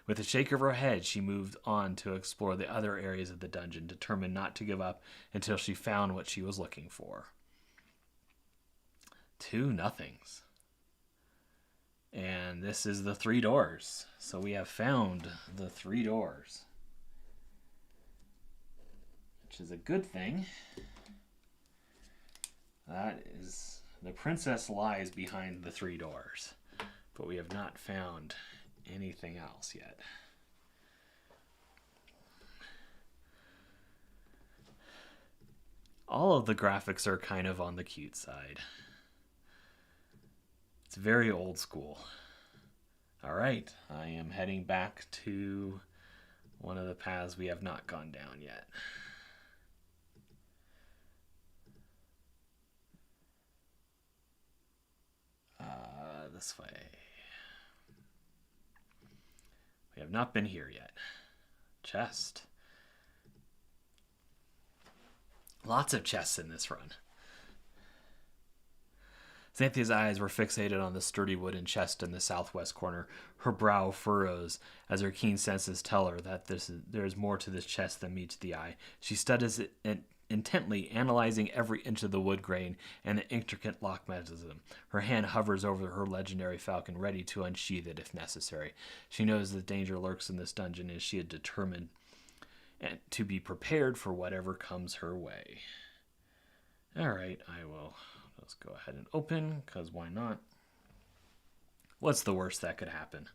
With a shake of her head, she moved on to explore the other areas of the dungeon, determined not to give up until she found what she was looking for. 2 nothings. And this is the 3 doors. So we have found the 3 doors, which is a good thing. That is, the princess lies behind the 3 doors, but we have not found anything else yet. All of the graphics are kind of on the cute side. It's very old school. All right, I am heading back to one of the paths we have not gone down yet. This way. We have not been here yet. Chest. Lots of chests in this run. Xanthia's eyes were fixated on the sturdy wooden chest in the southwest corner. Her brow furrows as her keen senses tell her that there is more to this chest than meets the eye. She studies it intently, analyzing every inch of the wood grain and the intricate lock mechanism. Her hand hovers over her legendary falcon, ready to unsheath it if necessary. She knows that danger lurks in this dungeon, and she is determined to be prepared for whatever comes her way. All right, I will just go ahead and open, because why not? What's the worst that could happen?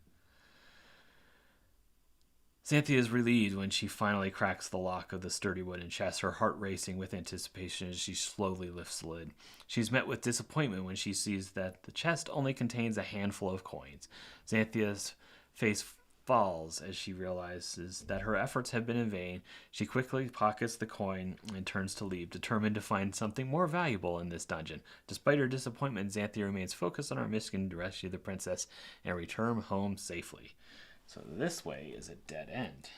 Xanthia is relieved when she finally cracks the lock of the sturdy wooden chest, her heart racing with anticipation as she slowly lifts the lid. She's met with disappointment when she sees that the chest only contains a handful of coins. Xanthia's face falls as she realizes that her efforts have been in vain. She quickly pockets the coin and turns to leave, determined to find something more valuable in this dungeon. Despite her disappointment, Xanthia remains focused on her mission to rescue the princess and return home safely. So this way is a dead end,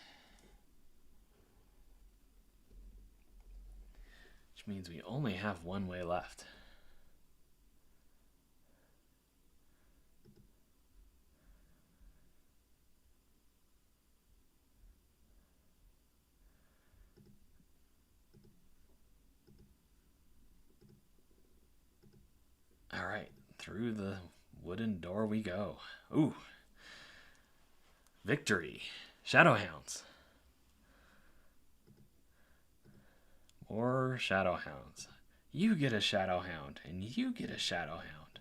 which means we only have one way left. All right, through the wooden door we go. Ooh. Victory. Shadowhounds. More Shadowhounds. You get a Shadowhound, and you get a Shadowhound.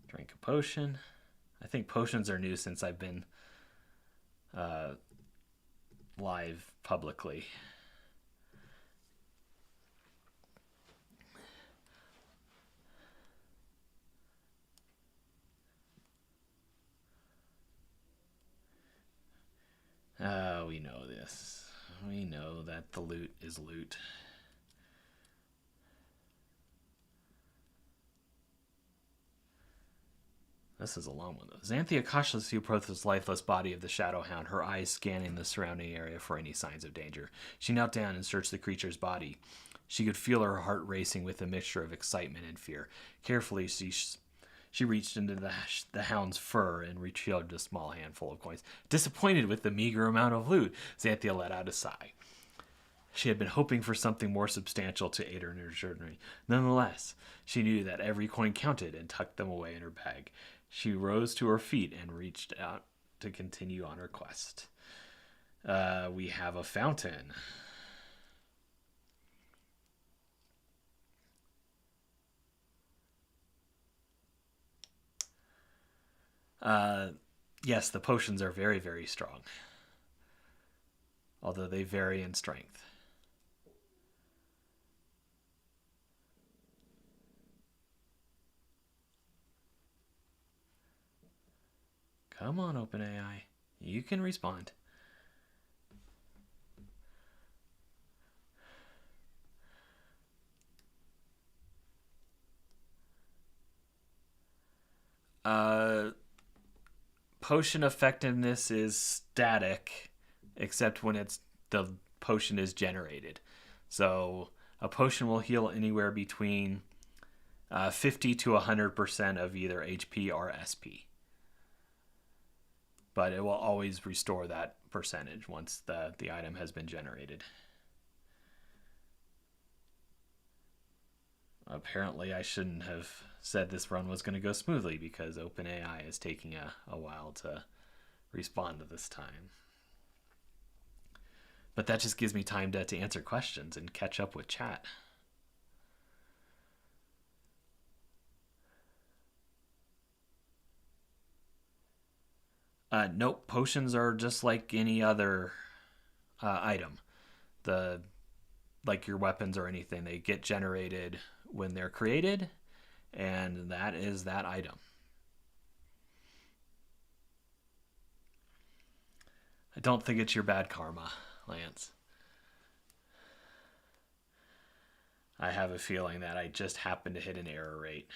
Drink a potion. I think potions are new since I've been live publicly. We know this. We know that the loot is loot. This is a long one, though. Xanthia cautiously approaches the lifeless body of the Shadowhound, her eyes scanning the surrounding area for any signs of danger. She knelt down and searched the creature's body. She could feel her heart racing with a mixture of excitement and fear. Carefully, she reached into the hound's fur and retrieved a small handful of coins. Disappointed with the meager amount of loot, Xanthia let out a sigh. She had been hoping for something more substantial to aid her in her journey. Nonetheless, she knew that every coin counted and tucked them away in her bag. She rose to her feet and reached out to continue on her quest. We have a fountain. Yes, the potions are very, very strong, although they vary in strength. Come on, OpenAI. You can respond. Uh, Potion effectiveness is static, except when the potion is generated. So a potion will heal anywhere between 50 to 100% of either HP or SP. But it will always restore that percentage once the item has been generated. Apparently, I shouldn't have said this run was going to go smoothly because OpenAI is taking a while to respond to this time. But that just gives me time to answer questions and catch up with chat. Nope, potions are just like any other item. The Like your weapons or anything, they get generated when they're created, and that is that item. I don't think it's your bad karma, Lance. I have a feeling that I just happened to hit an error rate.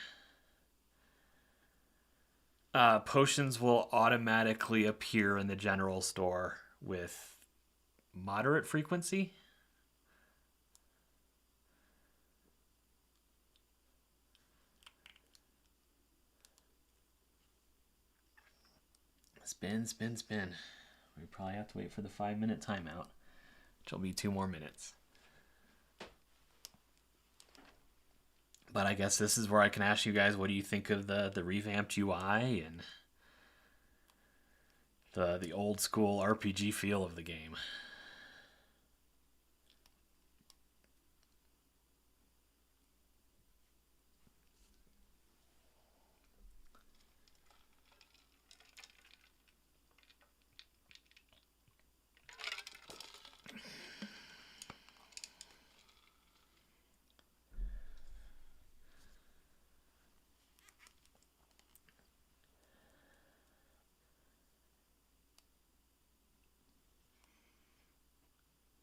Potions will automatically appear in the general store with moderate frequency. Spin, spin, spin. We probably have to wait for the 5-minute timeout, which will be 2 more minutes. But I guess this is where I can ask you guys, what do you think of the revamped UI and the old school RPG feel of the game?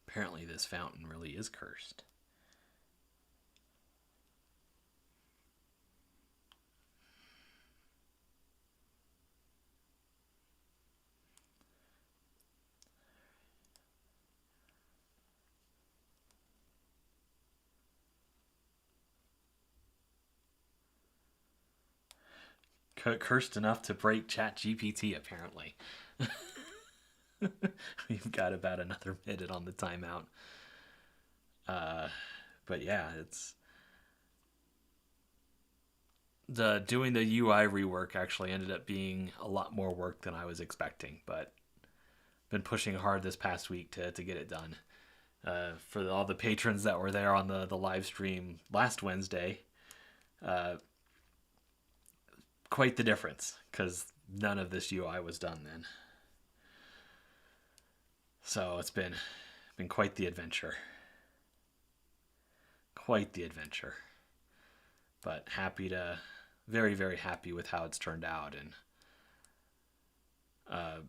Apparently this fountain really is cursed. Cursed enough to break ChatGPT, apparently. We've got about another minute on the timeout. But yeah, it's doing the UI rework actually ended up being a lot more work than I was expecting, but been pushing hard this past week to get it done. For all the patrons that were there on the live stream last Wednesday, quite the difference because none of this UI was done then. So it's been quite the adventure. Quite the adventure. But very, very happy with how it's turned out, and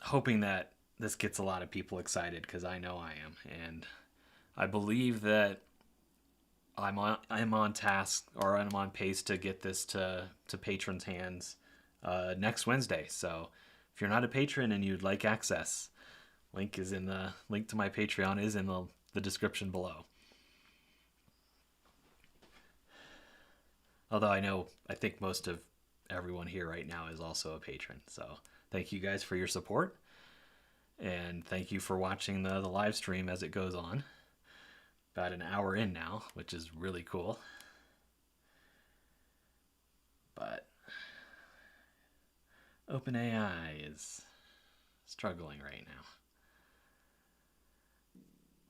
hoping that this gets a lot of people excited because I know I am, and I believe that I'm on task, or I'm on pace to get this to patrons' hands next Wednesday. So if you're not a patron and you'd like access, link to my Patreon is in the description below. Although I think most of everyone here right now is also a patron. So thank you guys for your support. And thank you for watching the live stream as it goes on. About an hour in now, which is really cool. But OpenAI is struggling right now.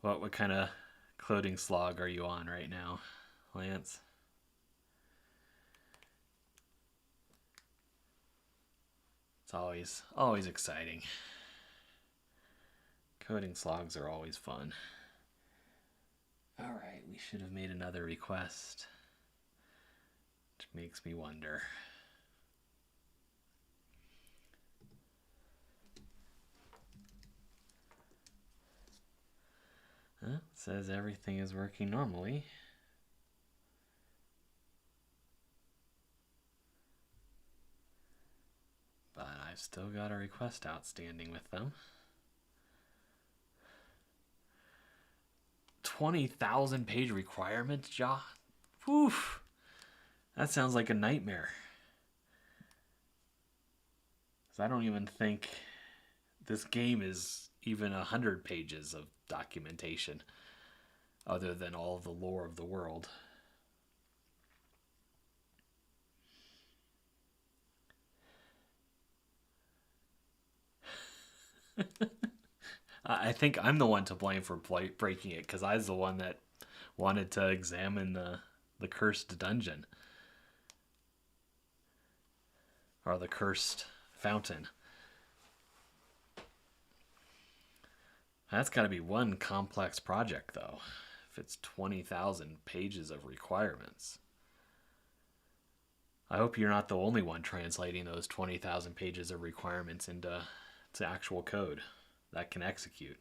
What kind of clothing slog are you on right now, Lance? It's always exciting. Coding slogs are always fun. All right, we should have made another request, which makes me wonder. It says everything is working normally. But I've still got a request outstanding with them. 20,000 page requirements, Ja? Whew. That sounds like a nightmare. 'Cause I don't even think this game is even 100 pages of documentation other than all of the lore of the world. I think I'm the one to blame for breaking it because I was the one that wanted to examine the cursed dungeon or the cursed fountain. That's got to be one complex project, though, if it's 20,000 pages of requirements. I hope you're not the only one translating those 20,000 pages of requirements into actual code that can execute.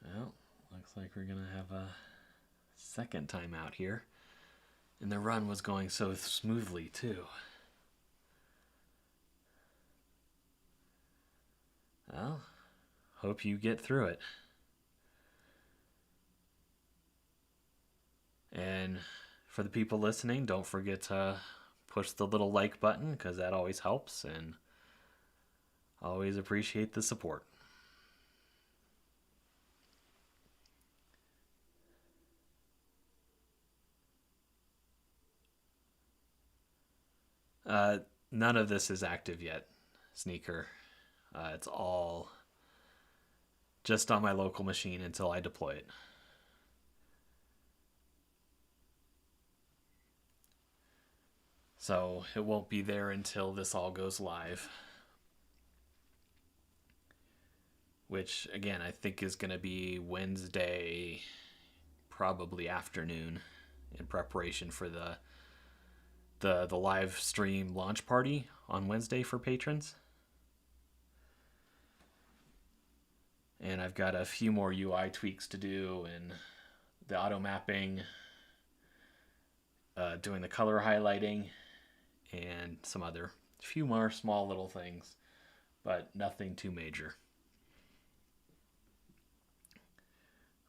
Well, looks like we're going to have a second time out here. And the run was going so smoothly, too. Well, hope you get through it. And for the people listening, don't forget to push the little like button because that always helps, and always appreciate the support. None of this is active yet, Sneaker. It's all just on my local machine until I deploy it. So it won't be there until this all goes live. Which, again, I think is going to be Wednesday, probably afternoon, in preparation for the live stream launch party on Wednesday for patrons. And I've got a few more UI tweaks to do, and the auto mapping, doing the color highlighting, and some other few more small little things, but nothing too major.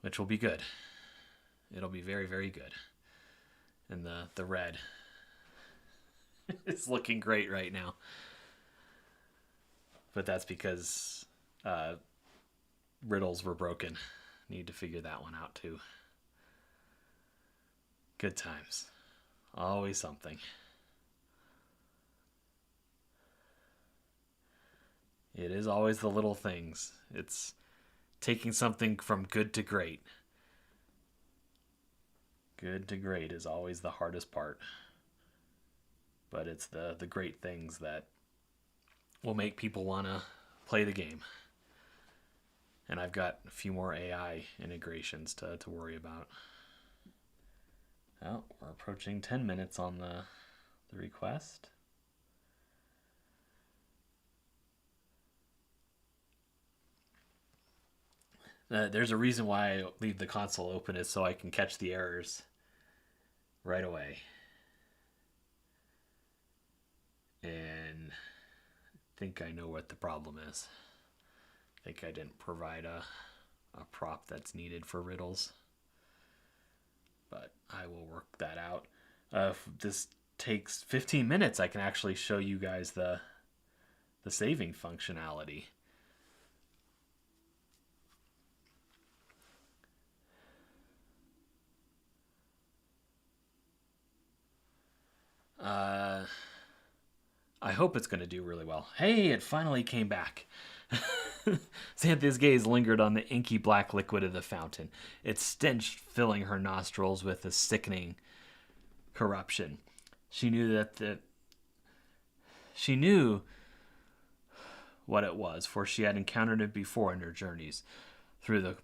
Which will be good. It'll be very, very good. And the red is looking great right now. But that's because riddles were broken. Need to figure that one out too. Good times. Always something. It is always the little things. It's taking something from good to great. Good to great is always the hardest part. But it's the great things that will make people want to play the game. And I've got a few more AI integrations to worry about. Well, we're approaching 10 minutes on the request. There's a reason why I leave the console open, is so I can catch the errors right away. And I think I know what the problem is. I think I didn't provide a prop that's needed for riddles. But I will work that out. If this takes 15 minutes, I can actually show you guys the saving functionality. I hope it's going to do really well. Hey, it finally came back. Xanthia's gaze lingered on the inky black liquid of the fountain, its stench filling her nostrils with a sickening corruption. She knew what it was, for she had encountered it before in her journeys through the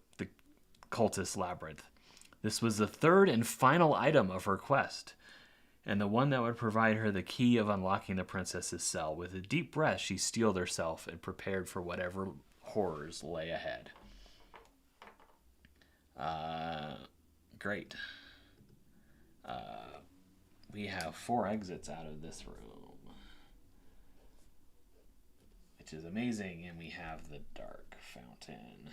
cultist labyrinth. This was the third and final item of her quest, and the one that would provide her the key of unlocking the princess's cell. With a deep breath, she steeled herself and prepared for whatever horrors lay ahead. Great. We have 4 exits out of this room, which is amazing, and we have the dark fountain.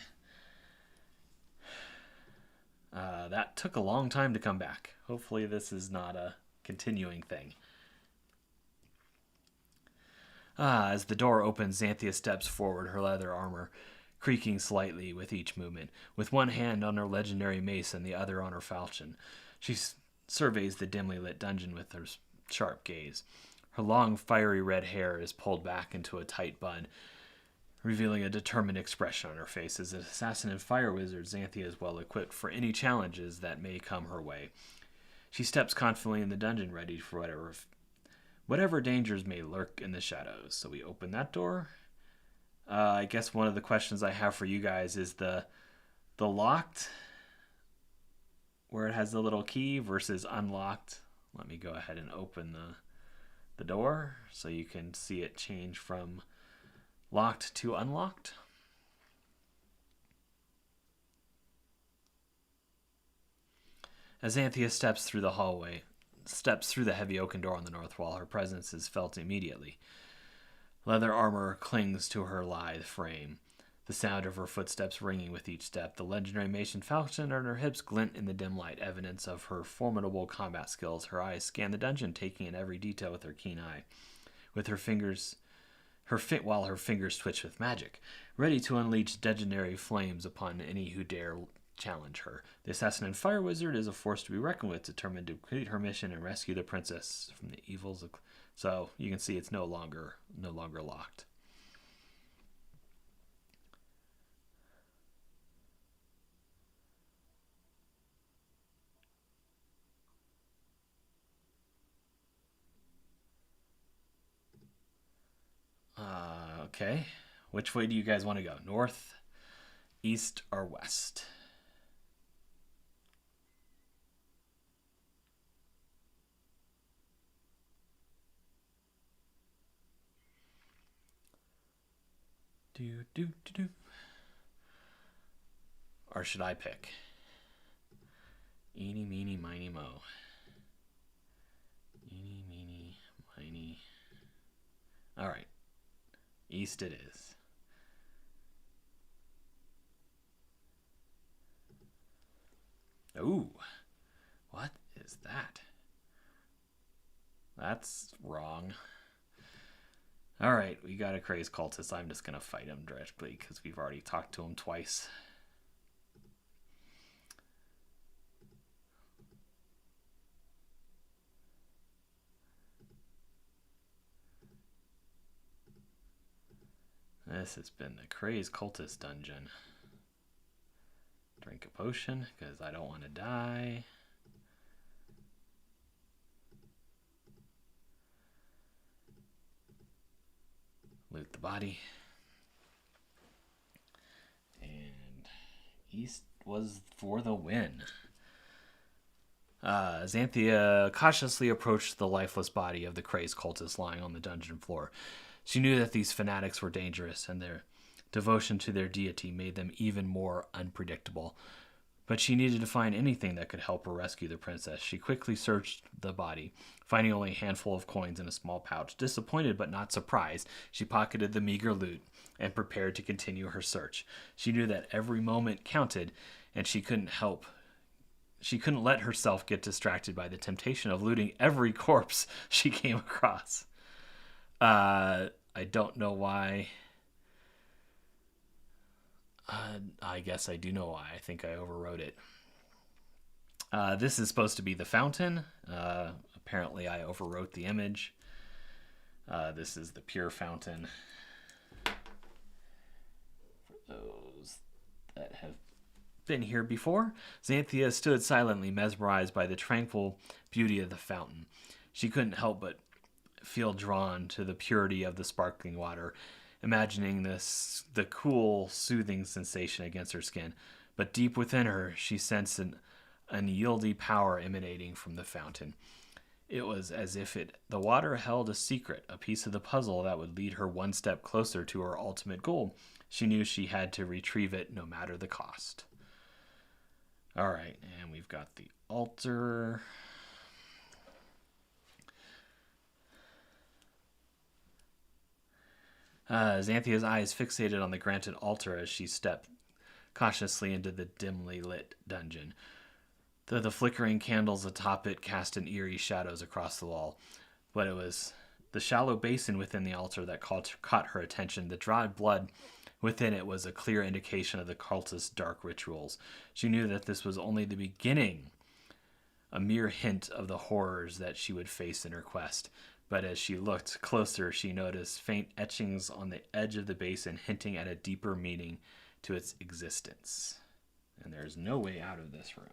That took a long time to come back. Hopefully this is not a continuing thing. As the door opens, Xanthia steps forward, her leather armor creaking slightly with each movement. With one hand on her legendary mace and the other on her falchion, she surveys the dimly lit dungeon with her sharp gaze. Her long, fiery red hair is pulled back into a tight bun, revealing a determined expression on her face. As an assassin and fire wizard, Xanthia is well equipped for any challenges that may come her way. She steps confidently in the dungeon, ready for whatever dangers may lurk in the shadows. So we open that door. I guess one of the questions I have for you guys is the locked, where it has the little key, versus unlocked. Let me go ahead and open the door so you can see it change from locked to unlocked. As Xanthia steps through the heavy oaken door on the north wall, her presence is felt immediately. Leather armor clings to her lithe frame, the sound of her footsteps ringing with each step. The legendary mace and falchion on her hips glint in the dim light, evidence of her formidable combat skills. Her eyes scan the dungeon, taking in every detail with her keen eye. With while her fingers twitch with magic, ready to unleash legendary flames upon any who dare challenge her. The assassin and fire wizard is a force to be reckoned with, determined to complete her mission and rescue the princess from the evils of... So you can see it's no longer locked. Okay. Which way do you guys want to go? North, east, or west? Do. Or should I pick? Eeny, meeny, miny, mo. Eeny, meeny, miny. All right. East it is. Ooh. What is that? That's wrong. Alright, we got a crazed cultist. I'm just going to fight him directly because we've already talked to him twice. This has been the crazed cultist dungeon. Drink a potion because I don't want to die. Loot the body. And east was for the win. Xanthia cautiously approached the lifeless body of the crazed cultist lying on the dungeon floor. She knew that these fanatics were dangerous, and their devotion to their deity made them even more unpredictable. But she needed to find anything that could help her rescue the princess. She quickly searched the body, finding only a handful of coins in a small pouch. Disappointed but not surprised, she pocketed the meager loot and prepared to continue her search. She knew that every moment counted, and she couldn't let herself get distracted by the temptation of looting every corpse she came across. I don't know why. I guess I do know why. I think I overwrote it. This is supposed to be the fountain. Apparently I overwrote the image. This is the pure fountain. been here before. Xanthia stood silently, mesmerized by the tranquil beauty of the fountain. She couldn't help but feel drawn to the purity of the sparkling water, imagining the cool, soothing sensation against her skin. But deep within her, she sensed an unyielding power emanating from the fountain. It was as if the water held a secret, a piece of the puzzle that would lead her one step closer to her ultimate goal. She knew she had to retrieve it no matter the cost. All right, and we've got the altar. Xanthia's eyes fixated on the granite altar as she stepped cautiously into the dimly lit dungeon. The flickering candles atop it cast an eerie shadows across the wall, but it was the shallow basin within the altar that caught her attention. The dried blood within it was a clear indication of the cultist's dark rituals. She knew that this was only the beginning, a mere hint of the horrors that she would face in her quest. But as she looked closer, she noticed faint etchings on the edge of the basin, hinting at a deeper meaning to its existence. And there's no way out of this room.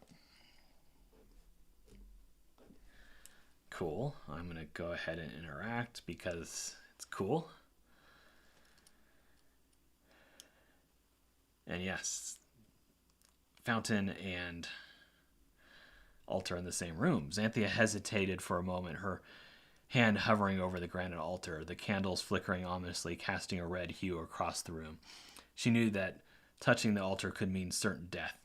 Cool. I'm going to go ahead and interact because it's cool. And yes, fountain and altar in the same room. Xanthia hesitated for a moment, her hand hovering over the granite altar, the candles flickering ominously, casting a red hue across the room. She knew that touching the altar could mean certain death,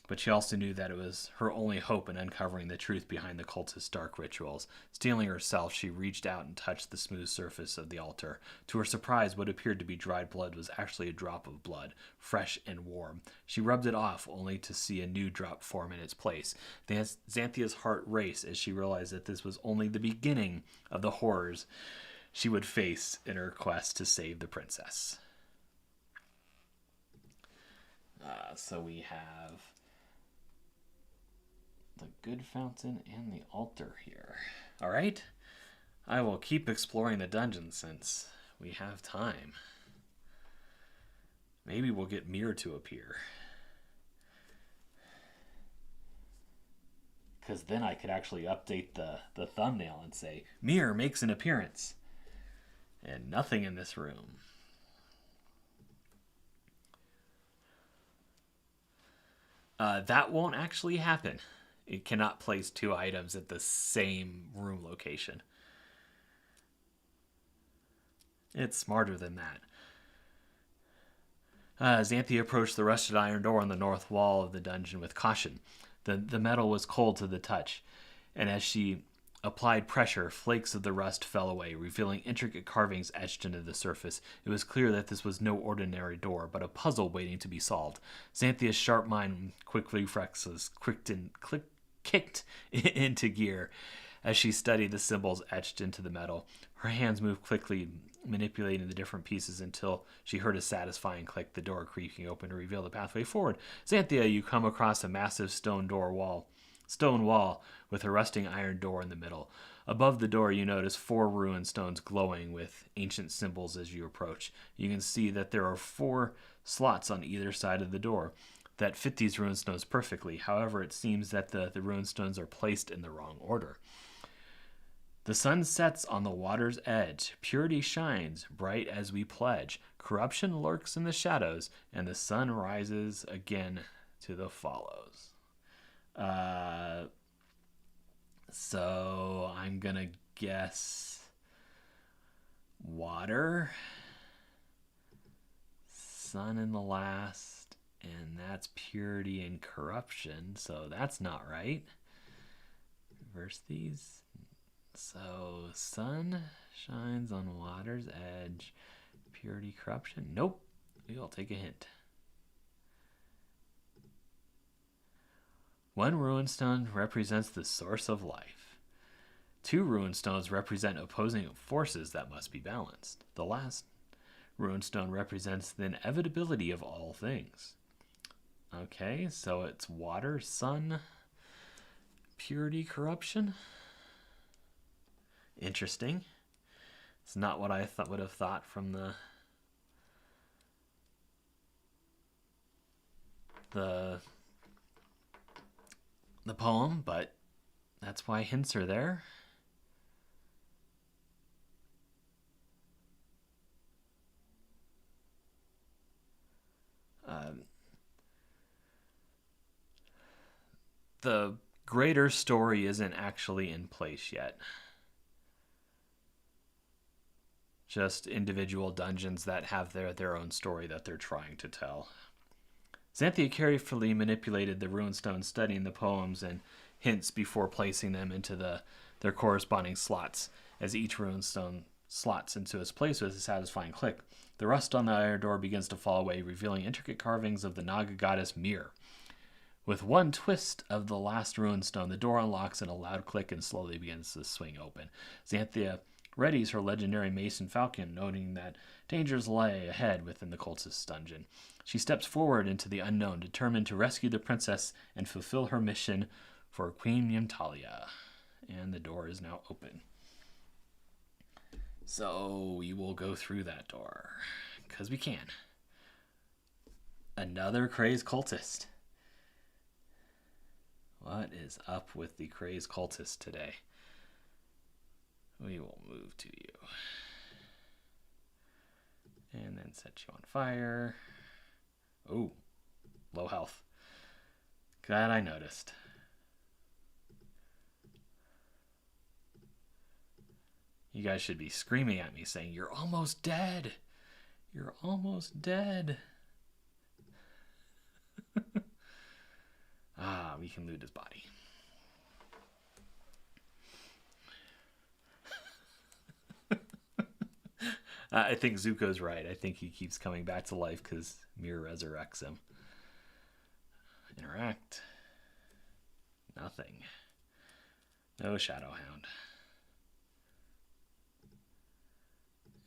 but she also knew that it was her only hope in uncovering the truth behind the cultist's dark rituals. Steeling herself, she reached out and touched the smooth surface of the altar. To her surprise, what appeared to be dried blood was actually a drop of blood, fresh and warm. She rubbed it off, only to see a new drop form in its place. Xanthia's heart raced as she realized that this was only the beginning of the horrors she would face in her quest to save the princess. So we have the good fountain and the altar here. All right. I will keep exploring the dungeon since we have time. Maybe we'll get Mir to appear. Because then I could actually update the thumbnail and say, Mir makes an appearance. And nothing in this room. That won't actually happen. It cannot place two items at the same room location. It's smarter than that. Xanthia approached the rusted iron door on the north wall of the dungeon with caution. The metal was cold to the touch, and as she applied pressure, flakes of the rust fell away, revealing intricate carvings etched into the surface. It was clear that this was no ordinary door, but a puzzle waiting to be solved. Xanthia's sharp mind, quick reflexes, kicked into gear as she studied the symbols etched into the metal. Her hands moved quickly, manipulating the different pieces until she heard a satisfying click, the door creaking open to reveal the pathway forward. Xanthia, you come across a massive stone wall with a rusting iron door in the middle. Above the door, you notice 4 rune stones glowing with ancient symbols as you approach. You can see that there are 4 slots on either side of the door that fit these rune stones perfectly. However, it seems that the rune stones are placed in the wrong order. The sun sets on the water's edge. Purity shines, bright as we pledge. Corruption lurks in the shadows, and the sun rises again to the follows. So I'm gonna guess water, sun in the last, and that's purity and corruption, so that's not right. Reverse these. So sun shines on water's edge, purity, corruption. Nope, we'll take a hint. 1 ruin stone represents the source of life. 2 ruin stones represent opposing forces that must be balanced. The last ruin stone represents the inevitability of all things. Okay, so it's water, sun, purity, corruption. Interesting. It's not what I would have thought from the the poem, but that's why hints are there. The greater story isn't actually in place yet. Just individual dungeons that have their own story that they're trying to tell. Xanthia carefully manipulated the runestones, studying the poems and hints before placing them into their corresponding slots. As each runestone slots into its place with a satisfying click, the rust on the iron door begins to fall away, revealing intricate carvings of the Naga goddess Mir. With one twist of the last runestone, the door unlocks in a loud click and slowly begins to swing open. Xanthia readies her legendary Mason Falcon, noting that dangers lay ahead within the cultist's dungeon. She steps forward into the unknown, determined to rescue the princess and fulfill her mission for Queen Yamtalia. And the door is now open. So we will go through that door, because we can. Another crazed cultist. What is up with the crazed cultist today? We will move to you. And then set you on fire. Oh, low health. Glad I noticed. You guys should be screaming at me saying, "You're almost dead. You're almost dead." We can loot his body. I think Zuko's right. I think he keeps coming back to life because Mir resurrects him. Interact. Nothing. No Shadowhound.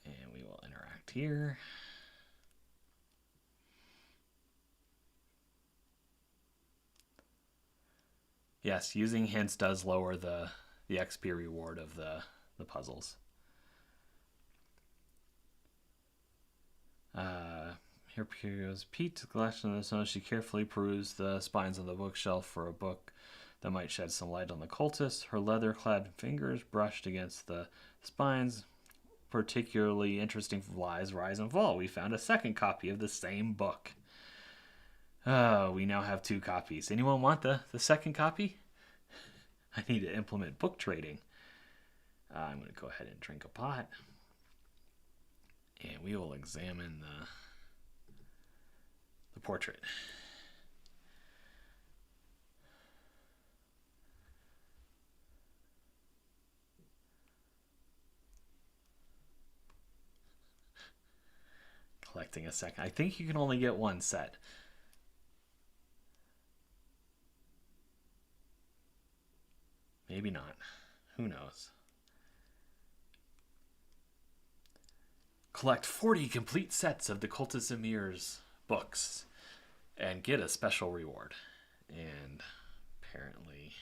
And we will interact here. Yes, using hints does lower the XP reward of the puzzles. Here goes Pete. Collection of the snow. She carefully perused the spines of the bookshelf for a book that might shed some light on the cultist. Her leather-clad fingers brushed against the spines. Particularly interesting lies, rise, and fall. We found a second copy of the same book. Oh, we now have 2 copies. Anyone want the second copy? I need to implement book trading. I'm going to go ahead and drink a pot. And we will examine the portrait. Collecting a second. I think you can only get one set. Maybe not. Who knows? Collect 40 complete sets of the Cultist Amir's books and get a special reward. And apparently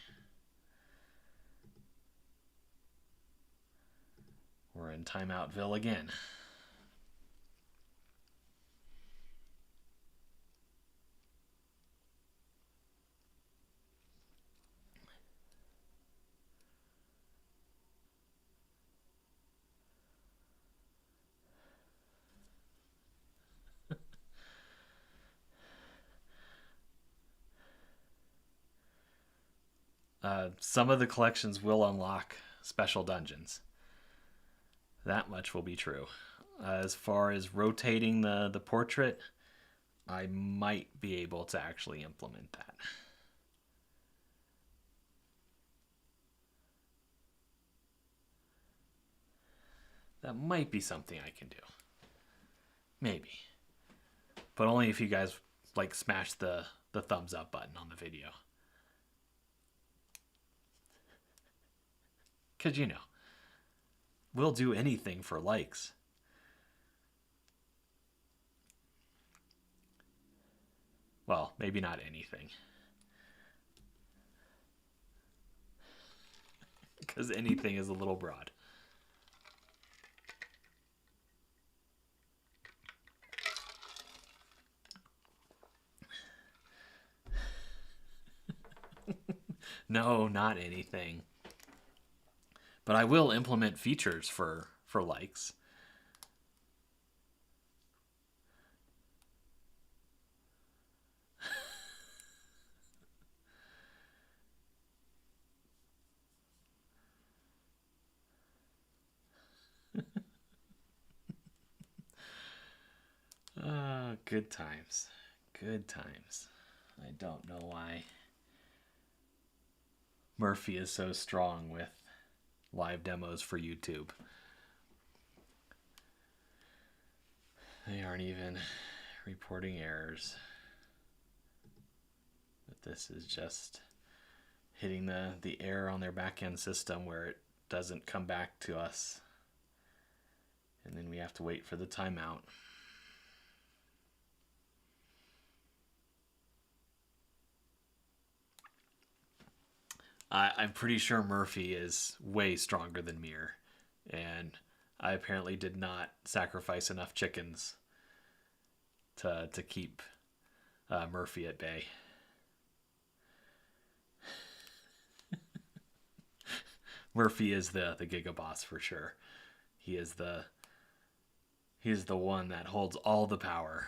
we're in Timeoutville again. Some of the collections will unlock special dungeons. That much will be true. As far as rotating the portrait, I might be able to actually implement that. That might be something I can do. Maybe. But only if you guys smash the thumbs up button on the video. Because, we'll do anything for likes. Well, maybe not anything. Because anything is a little broad. No, not anything. But I will implement features for likes. Good times. Good times. I don't know why Murphy is so strong with live demos for YouTube. They aren't even reporting errors. But this is just hitting the error on their back-end system where it doesn't come back to us. And then we have to wait for the timeout. I'm pretty sure Murphy is way stronger than Mir. And I apparently did not sacrifice enough chickens to keep Murphy at bay. Murphy is the Giga Boss for sure. He is the one that holds all the power,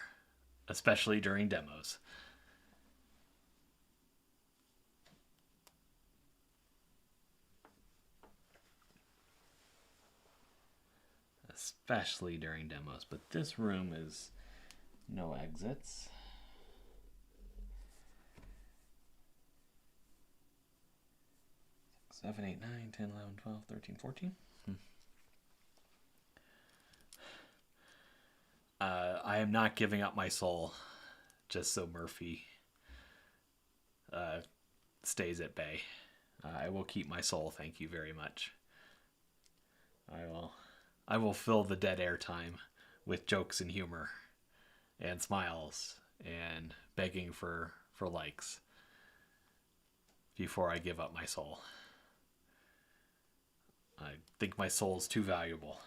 especially during demos. Especially during demos. But this room is no exits. 7, 8, 9, 10, 11, 12, 13, 14. I am not giving up my soul just so Murphy stays at bay. I will keep my soul, thank you very much. I will fill the dead air time with jokes and humor and smiles and begging for likes before I give up my soul. I think my soul is too valuable.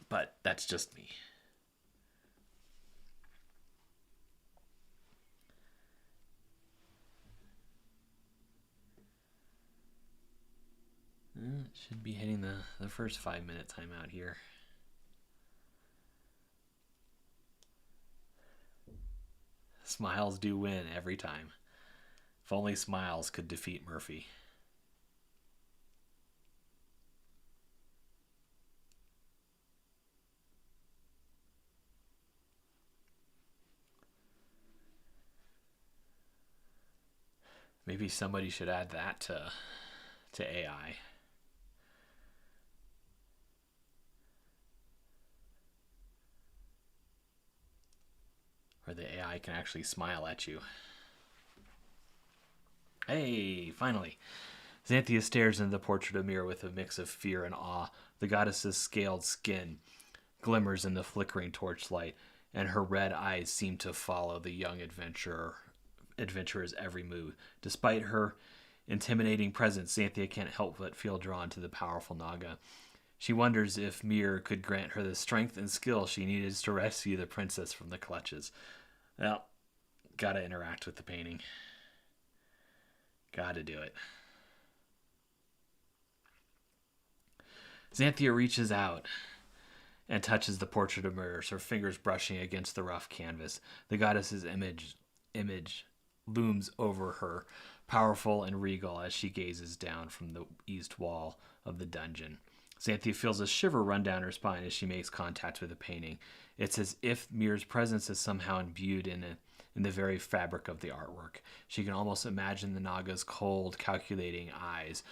But that's just me. Should be hitting the first 5-minute timeout here. Smiles do win every time. If only Smiles could defeat Murphy. Maybe somebody should add that to AI. Where the AI can actually smile at you. Hey, finally. Xanthia stares into the portrait of Mira with a mix of fear and awe. The goddess's scaled skin glimmers in the flickering torchlight, and her red eyes seem to follow the young adventurer's every move. Despite her intimidating presence, Xanthia can't help but feel drawn to the powerful Naga. She wonders if Mir could grant her the strength and skill she needed to rescue the princess from the clutches. Well, gotta interact with the painting. Gotta do it. Xanthia reaches out and touches the portrait of Mir, her fingers brushing against the rough canvas. The goddess's image looms over her, powerful and regal as she gazes down from the east wall of the dungeon. Xanthia feels a shiver run down her spine as she makes contact with the painting. It's as if Mir's presence is somehow imbued in the very fabric of the artwork. She can almost imagine the Naga's cold, calculating eyes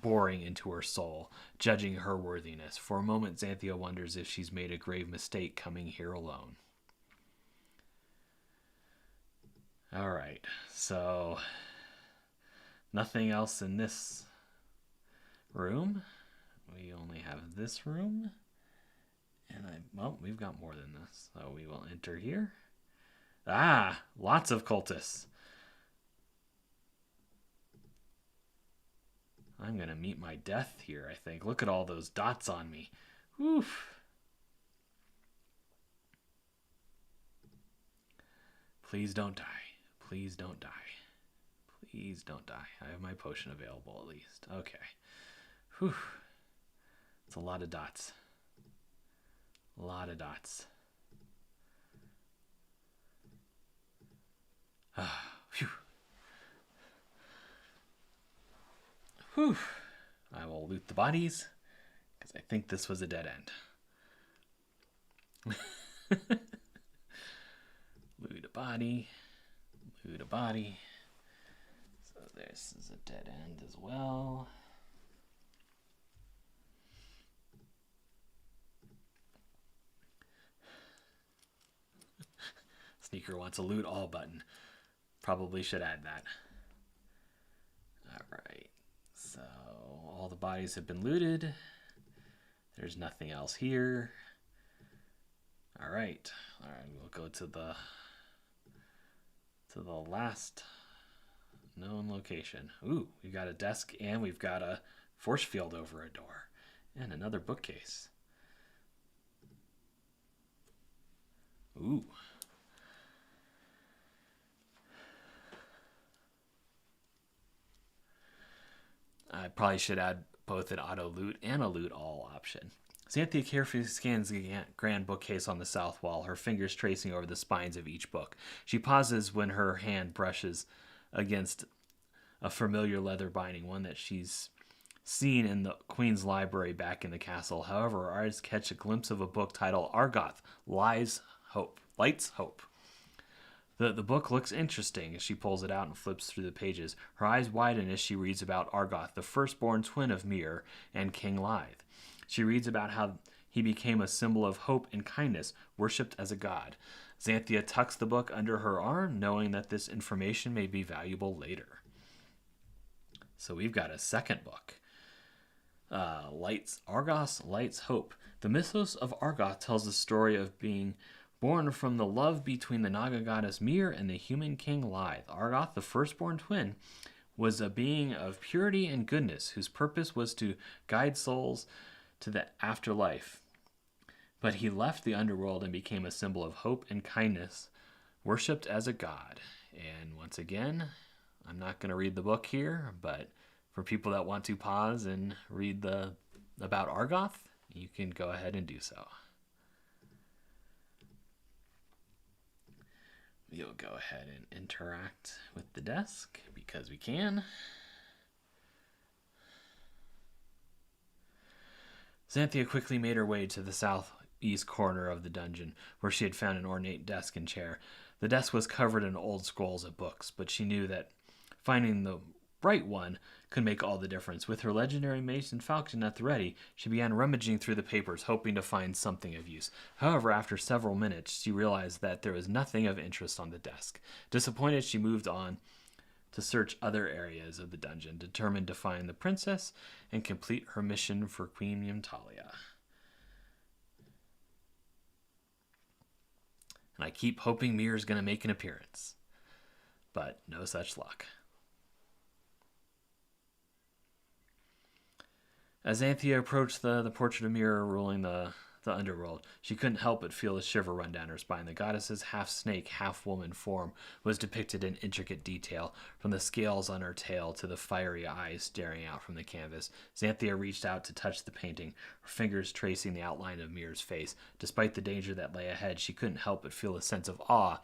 boring into her soul, judging her worthiness. For a moment, Xanthia wonders if she's made a grave mistake coming here alone. All right, so nothing else in this room. We only have this room. And we've got more than this. So we will enter here. Ah, lots of cultists. I'm going to meet my death here, I think. Look at all those dots on me. Oof. Please don't die. Please don't die. Please don't die. I have my potion available at least. Okay. Whew. It's a lot of dots. A lot of dots. Phew. Whew. I will loot the bodies because I think this was a dead end. Loot a body. Loot a body. So this is a dead end as well. Sneaker wants a loot all button. Probably should add that. Alright. So all the bodies have been looted. There's nothing else here. Alright. Alright, we'll go to the last known location. Ooh, we've got a desk and we've got a force field over a door. And another bookcase. Ooh. I probably should add both an auto loot and a loot all option. Xanthia carefully scans the grand bookcase on the south wall, her fingers tracing over the spines of each book. She pauses when her hand brushes against a familiar leather binding, one that she's seen in the Queen's library back in the castle. However, her eyes catch a glimpse of a book titled Argoth, Lights Hope. The book looks interesting as she pulls it out and flips through the pages. Her eyes widen as she reads about Argoth, the firstborn twin of Mir and King Lythe. She reads about how he became a symbol of hope and kindness, worshipped as a god. Xanthia tucks the book under her arm, knowing that this information may be valuable later. So we've got a second book. Argoth's Lights Hope. The mythos of Argoth tells the story of being born from the love between the Naga goddess Mir and the human king Lythe. Argoth, the firstborn twin, was a being of purity and goodness whose purpose was to guide souls to the afterlife. But he left the underworld and became a symbol of hope and kindness, worshipped as a god. And once again, I'm not going to read the book here, but for people that want to pause and read about Argoth, you can go ahead and do so. We'll go ahead and interact with the desk because we can. Xanthia quickly made her way to the southeast corner of the dungeon, where she had found an ornate desk and chair. The desk was covered in old scrolls of books, but she knew that finding the right one could make all the difference. With her legendary mace and falchion at the ready, she began rummaging through the papers, hoping to find something of use. However, after several minutes, she realized that there was nothing of interest on the desk. Disappointed, she moved on to search other areas of the dungeon, determined to find the princess and complete her mission for Queen Yamtalia. And I keep hoping Mir's going to make an appearance, but no such luck. As Xanthia approached the portrait of Mir ruling the underworld, she couldn't help but feel a shiver run down her spine. The goddess's half-snake, half-woman form was depicted in intricate detail, from the scales on her tail to the fiery eyes staring out from the canvas. Xanthia reached out to touch the painting, her fingers tracing the outline of Mir's face. Despite the danger that lay ahead, she couldn't help but feel a sense of awe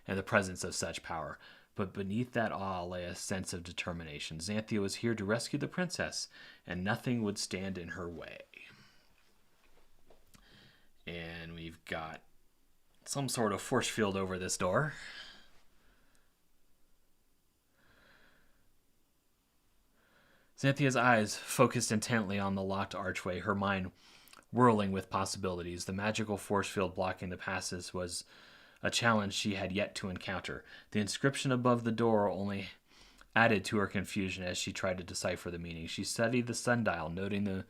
and the presence of such power. But beneath that awe lay a sense of determination. Xanthia was here to rescue the princess, and nothing would stand in her way. And we've got some sort of force field over this door. Xanthia's eyes focused intently on the locked archway, her mind whirling with possibilities. The magical force field blocking the passage was a challenge she had yet to encounter. The inscription above the door only added to her confusion as she tried to decipher the meaning. She studied the sundial, noting the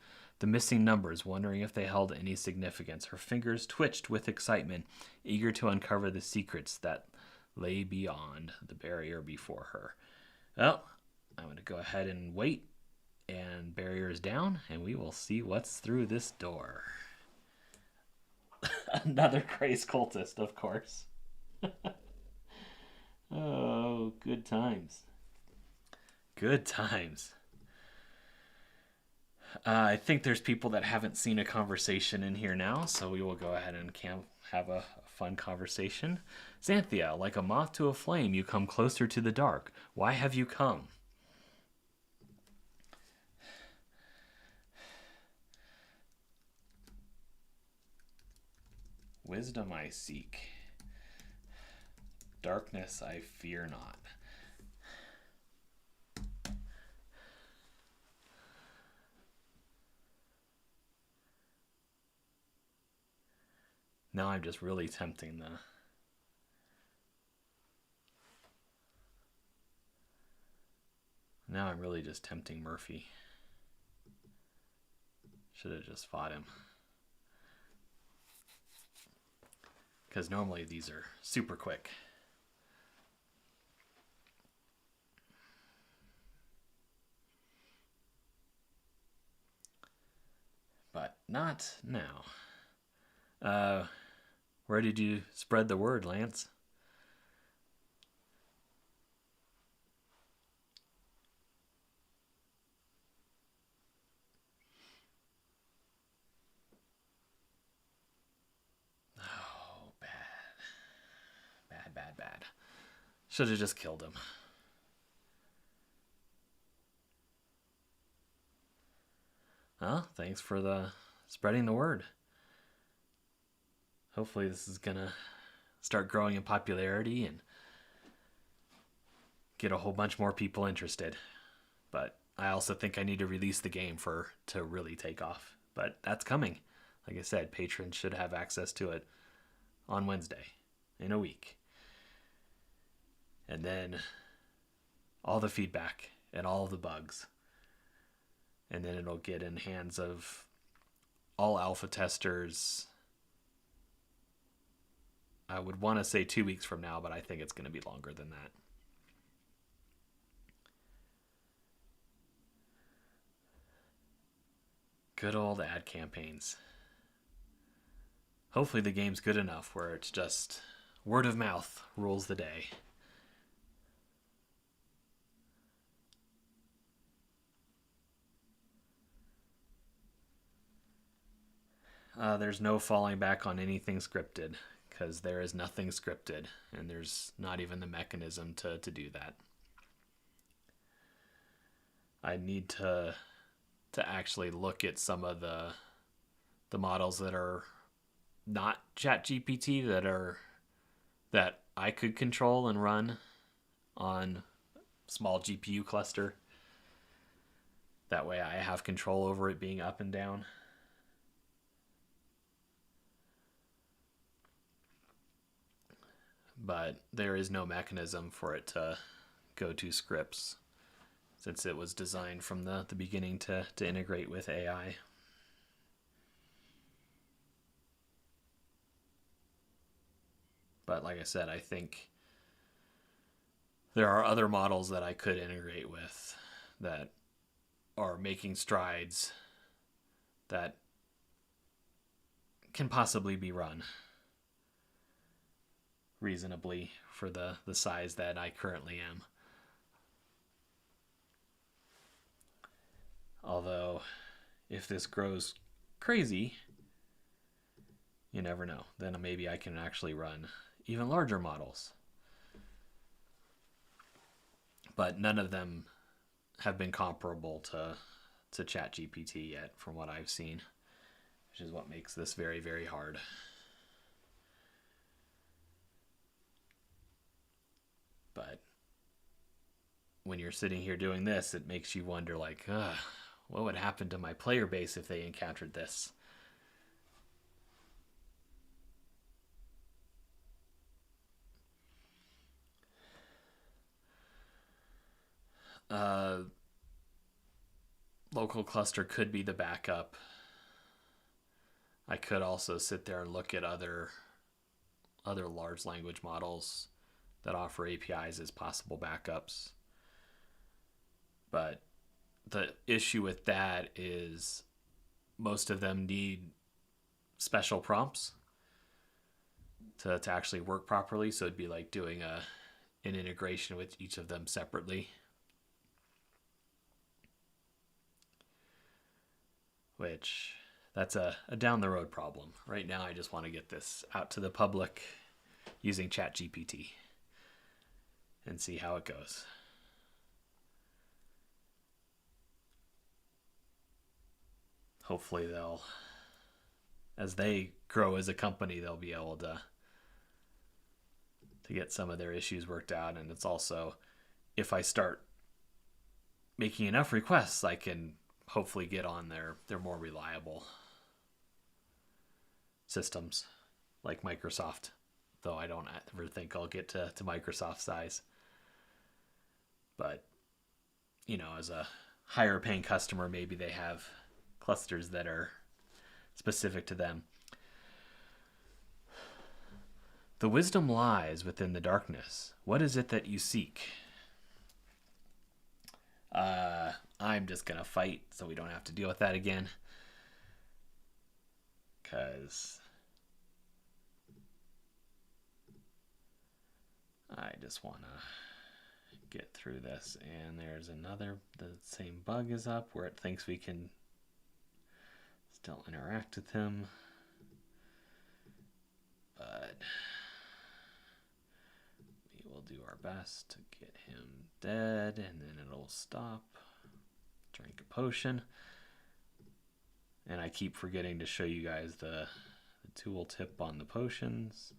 missing numbers, wondering if they held any significance. Her fingers twitched with excitement, eager to uncover the secrets that lay beyond the barrier before her. Well, I'm going to go ahead and wait, and barrier is down, and we will see what's through this door. Another crazed cultist, of course. Oh, good times. Good times. I think there's people that haven't seen a conversation in here now, so we will go ahead and have a fun conversation. Xanthia, like a moth to a flame, you come closer to the dark. Why have you come? Wisdom I seek. Darkness I fear not. Now I'm just really tempting the... Now I'm really just tempting Murphy. Should have just fought him. Because normally these are super quick. But not now. Where did you spread the word, Lance? Oh, bad. Bad, bad, bad. Should have just killed him. Well, thanks for the spreading the word. Hopefully this is gonna start growing in popularity and get a whole bunch more people interested. But I also think I need to release the game to really take off. But that's coming. Like I said, patrons should have access to it on Wednesday in a week. And then all the feedback and all of the bugs. And then it'll get in hands of all alpha testers. I would want to say 2 weeks from now, but I think it's going to be longer than that. Good old ad campaigns. Hopefully the game's good enough where it's just word of mouth rules the day. There's no falling back on anything scripted, because there is nothing scripted, and there's not even the mechanism to do that. I need to actually look at some of the models that are not ChatGPT that I could control and run on small GPU cluster. That way I have control over it being up and down. But there is no mechanism for it to go to scripts, since it was designed from the beginning to integrate with AI. But like I said, I think there are other models that I could integrate with that are making strides that can possibly be run reasonably for the size that I currently am. Although, if this grows crazy, you never know. Then maybe I can actually run even larger models. But none of them have been comparable to ChatGPT yet, from what I've seen, which is what makes this very, very hard. But when you're sitting here doing this, it makes you wonder, like, what would happen to my player base if they encountered this? Local cluster could be the backup. I could also sit there and look at other large language models that offer APIs as possible backups. But the issue with that is most of them need special prompts to actually work properly. So it'd be like doing an integration with each of them separately. which that's a down the road problem. Right now, I just want to get this out to the public using ChatGPT and see how it goes. Hopefully as they grow as a company, they'll be able to get some of their issues worked out. And it's also, if I start making enough requests, I can hopefully get on their more reliable systems like Microsoft, though I don't ever think I'll get to Microsoft size. But, as a higher paying customer, maybe they have clusters that are specific to them. The wisdom lies within the darkness. What is it that you seek? I'm just going to fight so we don't have to deal with that again. Because I just want to get through this. And there's the same bug is up where it thinks we can still interact with him. But we will do our best to get him dead, and then it'll stop. Drink a potion. And I keep forgetting to show you guys the tool tip on the potions.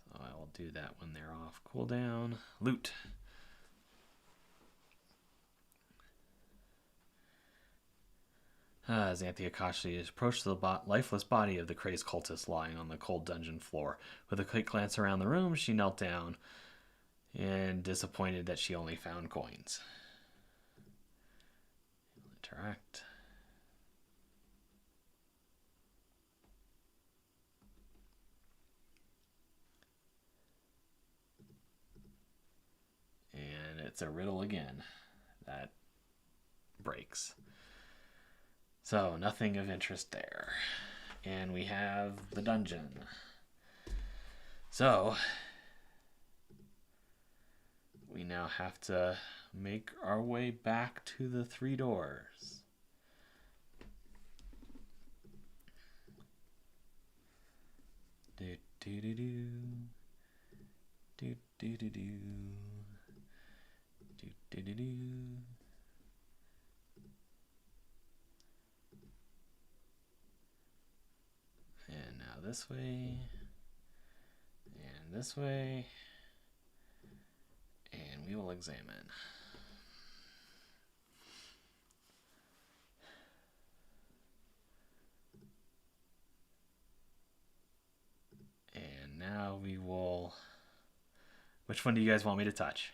So I will do that when they're off cooldown. Loot. Xanthia cautiously approached the lifeless body of the crazed cultist lying on the cold dungeon floor. With a quick glance around the room, she knelt down, and disappointed that she only found coins. Interact. And it's a riddle again. That breaks. So, nothing of interest there. And we have the dungeon. So, we now have to make our way back to the 3 doors. Do do do do. Do do do do. Do do do do. And now this way, and this way, and we will examine. And now we will, which one do you guys want me to touch?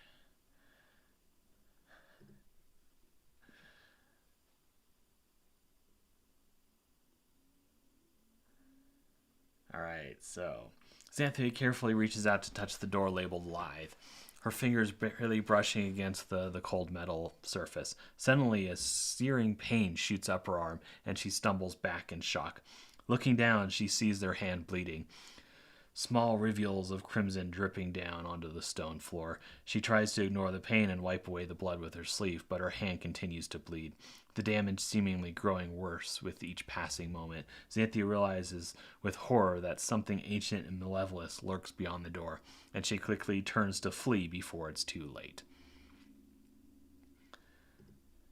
Alright, so Xanthia carefully reaches out to touch the door labeled Lithe, her fingers barely brushing against the cold metal surface. Suddenly, a searing pain shoots up her arm, and she stumbles back in shock. Looking down, she sees their hand bleeding. Small rivules of crimson dripping down onto the stone floor. She tries to ignore the pain and wipe away the blood with her sleeve, but her hand continues to bleed, the damage seemingly growing worse with each passing moment. Xanthia realizes with horror that something ancient and malevolent lurks beyond the door, and she quickly turns to flee before it's too late.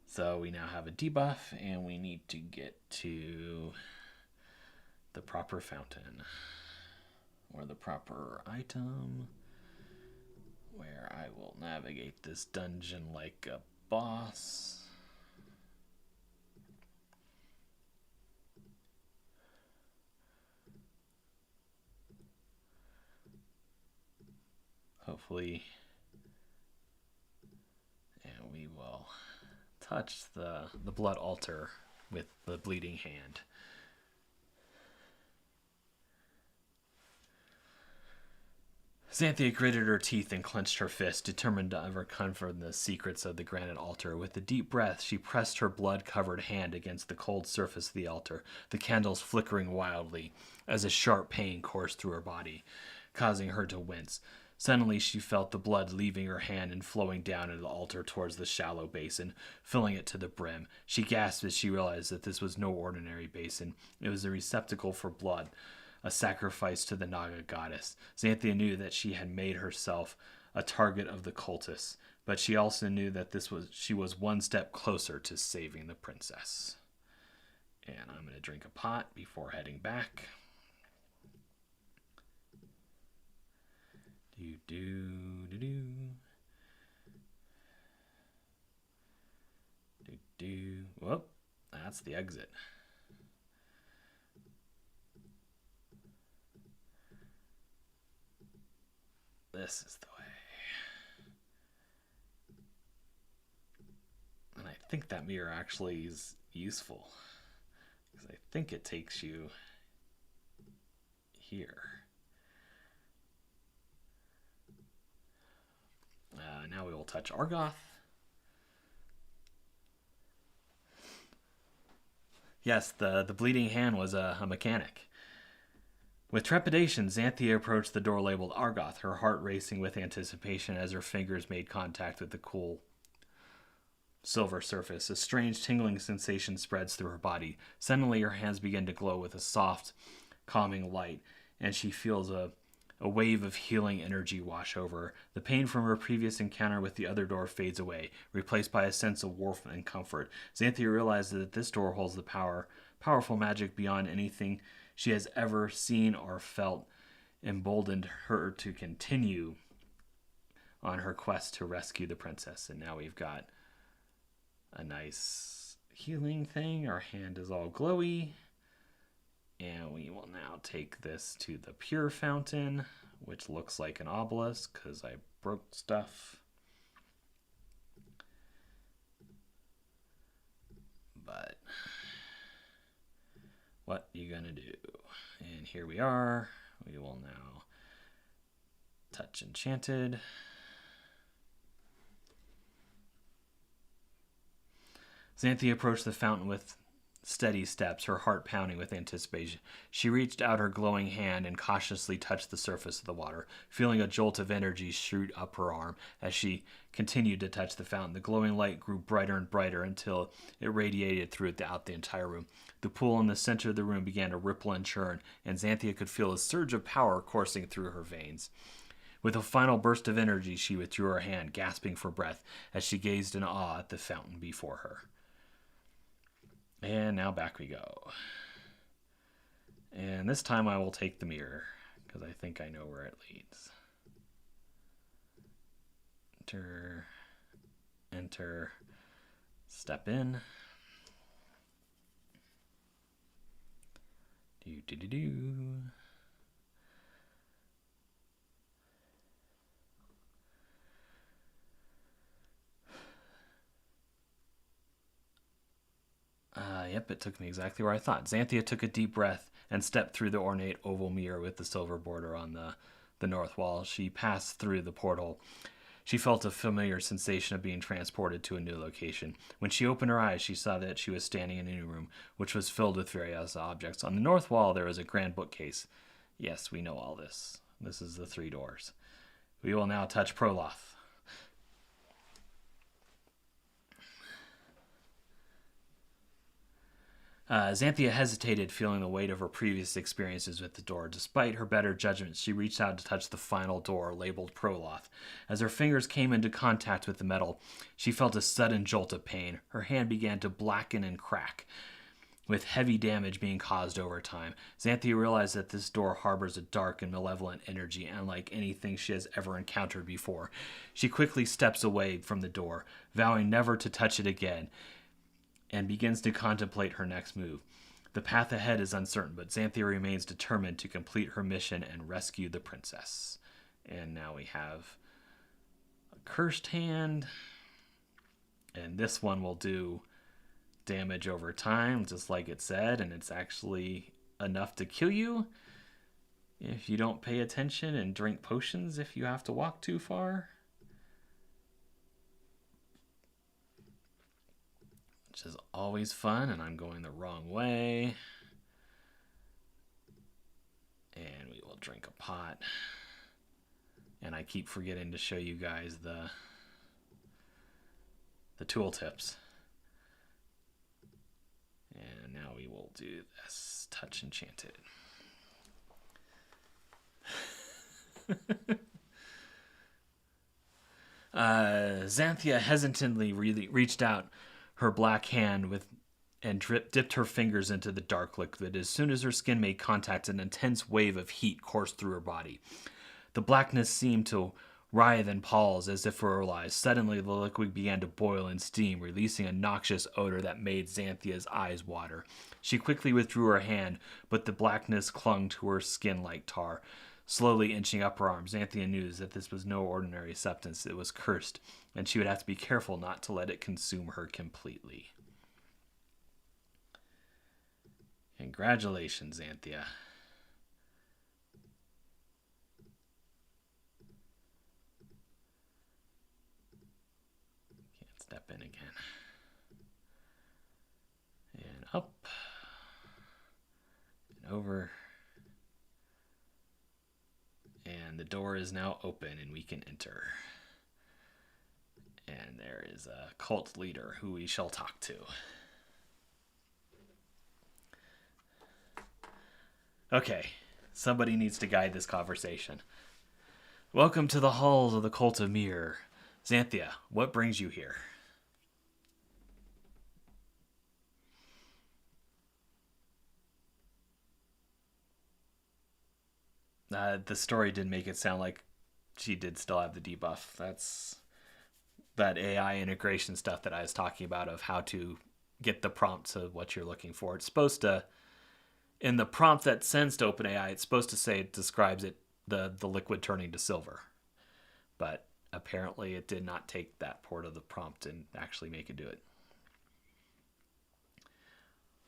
So we now have a debuff, and we need to get to the proper fountain. Or the proper item, where I will navigate this dungeon like a boss. Hopefully, and we will touch the blood altar with the bleeding hand. Xanthia gritted her teeth and clenched her fist, determined to uncover the secrets of the granite altar. With a deep breath, she pressed her blood-covered hand against the cold surface of the altar, the candles flickering wildly as a sharp pain coursed through her body, causing her to wince. Suddenly, she felt the blood leaving her hand and flowing down into the altar towards the shallow basin, filling it to the brim. She gasped as she realized that this was no ordinary basin. It was a receptacle for blood, a sacrifice to the Naga goddess. Xanthia knew that she had made herself a target of the cultists, but she also knew that she was one step closer to saving the princess. And I'm going to drink a pot before heading back. Whoop, that's the exit. This is the way. And I think that mirror actually is useful, because I think it takes you here. Now we will touch Argoth. Yes, the bleeding hand was a mechanic. With trepidation, Xanthia approached the door labeled Argoth, her heart racing with anticipation as her fingers made contact with the cool silver surface. A strange tingling sensation spreads through her body. Suddenly, her hands begin to glow with a soft, calming light, and she feels a wave of healing energy wash over her. The pain from her previous encounter with the other door fades away, replaced by a sense of warmth and comfort. Xanthia realizes that this door holds the powerful magic beyond anything she has ever seen or felt, emboldened her to continue on her quest to rescue the princess. And now we've got a nice healing thing. Our hand is all glowy. And we will now take this to the Pure Fountain, which looks like an obelisk because I broke stuff. But what you gonna do? And here we are. We will now touch Enchanted. Xanthia approached the fountain with steady steps, her heart pounding with anticipation. She reached out her glowing hand and cautiously touched the surface of the water, feeling a jolt of energy shoot up her arm as she continued to touch the fountain. The glowing light grew brighter and brighter until it radiated throughout the entire room. The pool in the center of the room began to ripple and churn, and Xanthia could feel a surge of power coursing through her veins. With a final burst of energy, she withdrew her hand, gasping for breath as she gazed in awe at the fountain before her. And now back we go. And this time I will take the mirror, because I think I know where it leads. Enter, step in. Do. Yep, it took me exactly where I thought. Xanthia took a deep breath and stepped through the ornate oval mirror with the silver border on the north wall. She passed through the portal. She felt a familiar sensation of being transported to a new location. When she opened her eyes, she saw that she was standing in a new room, which was filled with various objects. On the north wall, there was a grand bookcase. Yes, we know all this. This is the 3 doors. We will now touch Proloth. Xanthia hesitated, feeling the weight of her previous experiences with the door. Despite her better judgment, she reached out to touch the final door, labeled Proloth. As her fingers came into contact with the metal, she felt a sudden jolt of pain. Her hand began to blacken and crack, with heavy damage being caused over time. Xanthia realized that this door harbors a dark and malevolent energy, unlike anything she has ever encountered before. She quickly steps away from the door, vowing never to touch it again, and begins to contemplate her next move. The path ahead is uncertain, but Xanthia remains determined to complete her mission and rescue the princess. And now we have a cursed hand, and this one will do damage over time, just like it said, and it's actually enough to kill you if you don't pay attention and drink potions if you have to walk too far. Which is always fun, and I'm going the wrong way. And we will drink a pot. And I keep forgetting to show you guys the tooltips. And now we will do this. Touch Enchanted. Xanthia hesitantly reached out her black hand and dipped her fingers into the dark liquid. As soon as her skin made contact, an intense wave of heat coursed through her body. The blackness seemed to writhe and pulse as if paralyzed. Suddenly, the liquid began to boil and steam, releasing a noxious odor that made Xanthia's eyes water. She quickly withdrew her hand, but the blackness clung to her skin like tar. Slowly inching up her arm, Xanthia knew that this was no ordinary substance. It was cursed, and she would have to be careful not to let it consume her completely. Congratulations, Xanthia. Can't step in again. And up. And over. And the door is now open and we can enter. And there is a cult leader who we shall talk to. Okay, somebody needs to guide this conversation. Welcome to the halls of the Cult of Mir. Xanthia, what brings you here? The story did make it sound like she did still have the debuff. That's that AI integration stuff that I was talking about of how to get the prompts of what you're looking for. It's supposed to, in the prompt that sends to OpenAI, it's supposed to say it describes it the liquid turning to silver. But apparently it did not take that part of the prompt and actually make it do it.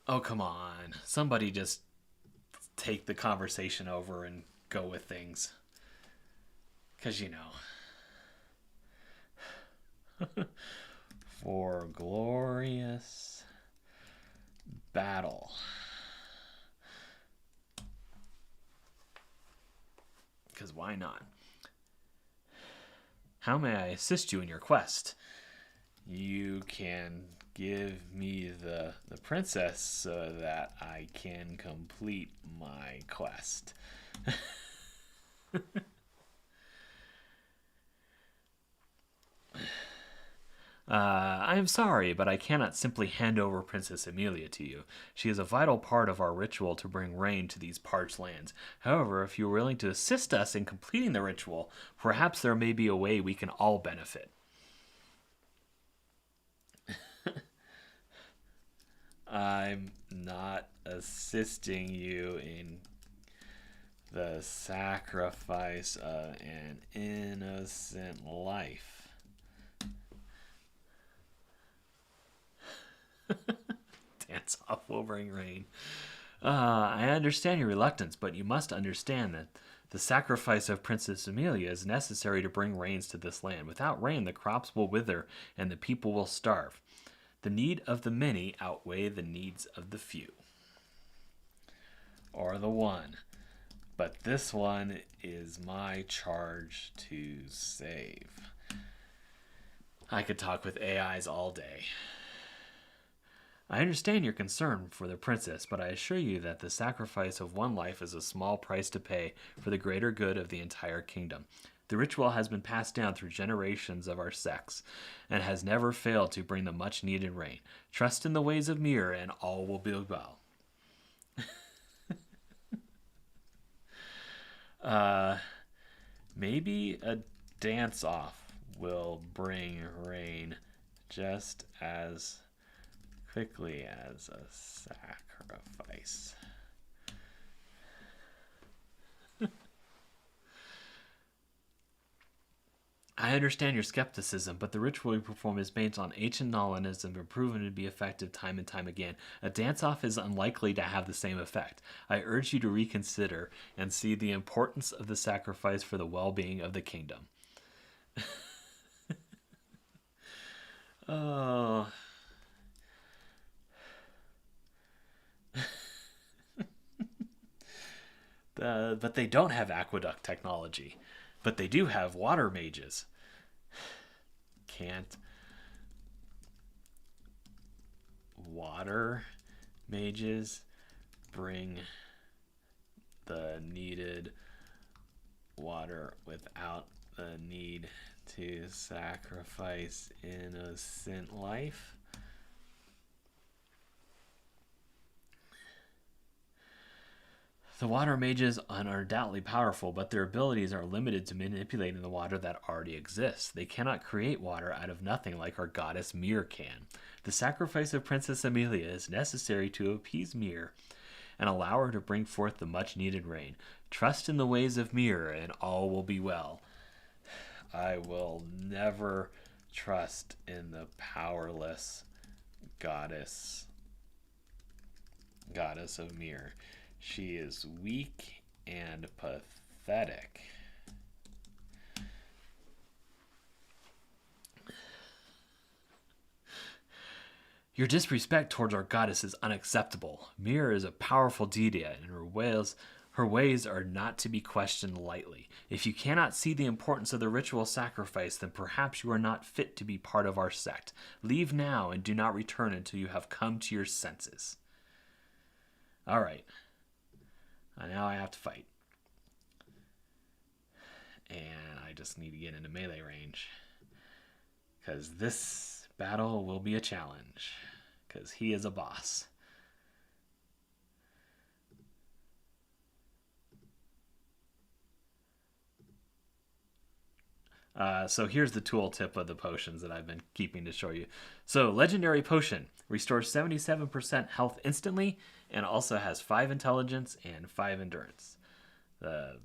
Oh, come on. Somebody just take the conversation over and go with things. Because, you know. For glorious battle. Because why not? How may I assist you in your quest? You can give me the princess so that I can complete my quest. I am sorry, but I cannot simply hand over Princess Amelia to you. She is a vital part of our ritual to bring rain to these parched lands. However, if you are willing to assist us in completing the ritual, perhaps there may be a way we can all benefit. I'm not assisting you in the sacrifice of an innocent life. Dance off will bring rain. I understand your reluctance, but you must understand that the sacrifice of Princess Amelia is necessary to bring rains to this land. Without rain, the crops will wither and the people will starve. The need of the many outweigh the needs of the few. Or the one. But this one is my charge to save. I could talk with AIs all day. I understand your concern for the princess, but I assure you that the sacrifice of one life is a small price to pay for the greater good of the entire kingdom. The ritual has been passed down through generations of our sex and has never failed to bring the much-needed rain. Trust in the ways of Mir and all will be well. Maybe a dance-off will bring rain just as quickly as a sacrifice. I understand your skepticism, but the ritual we perform is based on ancient knowledge and has been proven to be effective time and time again. A dance-off is unlikely to have the same effect. I urge you to reconsider and see the importance of the sacrifice for the well-being of the kingdom. Oh... but they don't have aqueduct technology. But they do have water mages. Can't water mages bring the needed water without the need to sacrifice innocent life? The water mages are undoubtedly powerful, but their abilities are limited to manipulating the water that already exists. They cannot create water out of nothing like our goddess Mir can. The sacrifice of Princess Amelia is necessary to appease Mir and allow her to bring forth the much needed rain. Trust in the ways of Mir and all will be well. I will never trust in the powerless goddess of Mir. She is weak and pathetic. Your disrespect towards our goddess is unacceptable. Mir is a powerful deity, and her ways are not to be questioned lightly. If you cannot see the importance of the ritual sacrifice, then perhaps you are not fit to be part of our sect. Leave now and do not return until you have come to your senses. All right. Now I have to fight. And I just need to get into melee range. Because this battle will be a challenge. Because he is a boss. So here's the tooltip of the potions that I've been keeping to show you. So Legendary Potion restores 77% health instantly and also has 5 intelligence and 5 endurance. The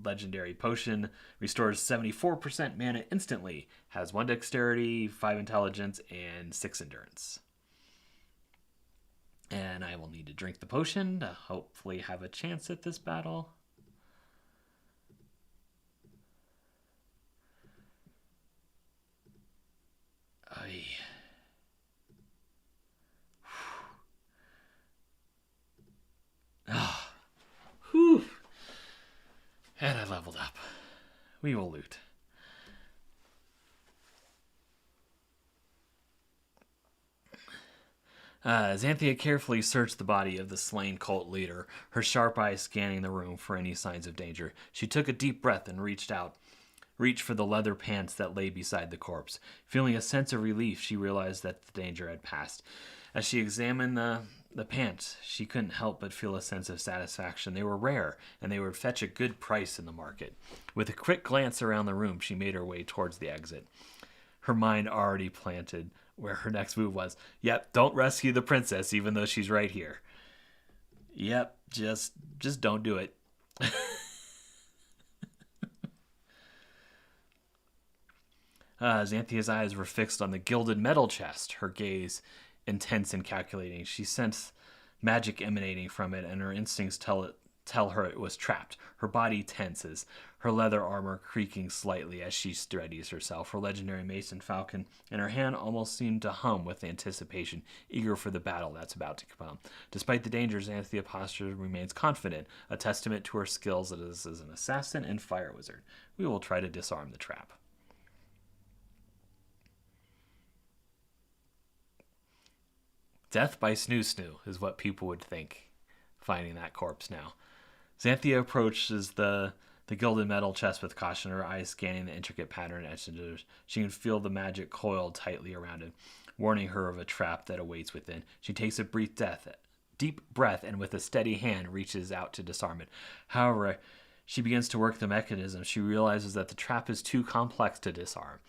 Legendary Potion restores 74% mana instantly, has 1 dexterity, 5 intelligence, and 6 endurance. And I will need to drink the potion to hopefully have a chance at this battle. Whew. And I leveled up. We will loot. Xanthia carefully searched the body of the slain cult leader, her sharp eyes scanning the room for any signs of danger. She took a deep breath and reached for the leather pants that lay beside the corpse. Feeling a sense of relief, she realized that the danger had passed. As she examined the pants, she couldn't help but feel a sense of satisfaction. They were rare, and they would fetch a good price in the market. With a quick glance around the room, she made her way towards the exit, her mind already planted where her next move was. Yep, don't rescue the princess, even though she's right here. Yep, just don't do it. Xanthia's eyes were fixed on the gilded metal chest, her gaze intense and calculating. She sensed magic emanating from it, and her instincts tell her it was trapped. Her body tenses, her leather armor creaking slightly as she steadies herself. Her legendary mace and falcon in her hand almost seemed to hum with anticipation, eager for the battle that's about to come. Despite the dangers, Xanthia posture remains confident, a testament to her skills as an assassin and fire wizard. We will try to disarm the trap. Death by snoo is what people would think, finding that corpse now. Xanthia approaches the gilded metal chest with caution, her eyes scanning the intricate pattern etched into it. She can feel the magic coiled tightly around it, warning her of a trap that awaits within. She takes a deep breath, and with a steady hand reaches out to disarm it. However, she begins to work the mechanism. She realizes that the trap is too complex to disarm.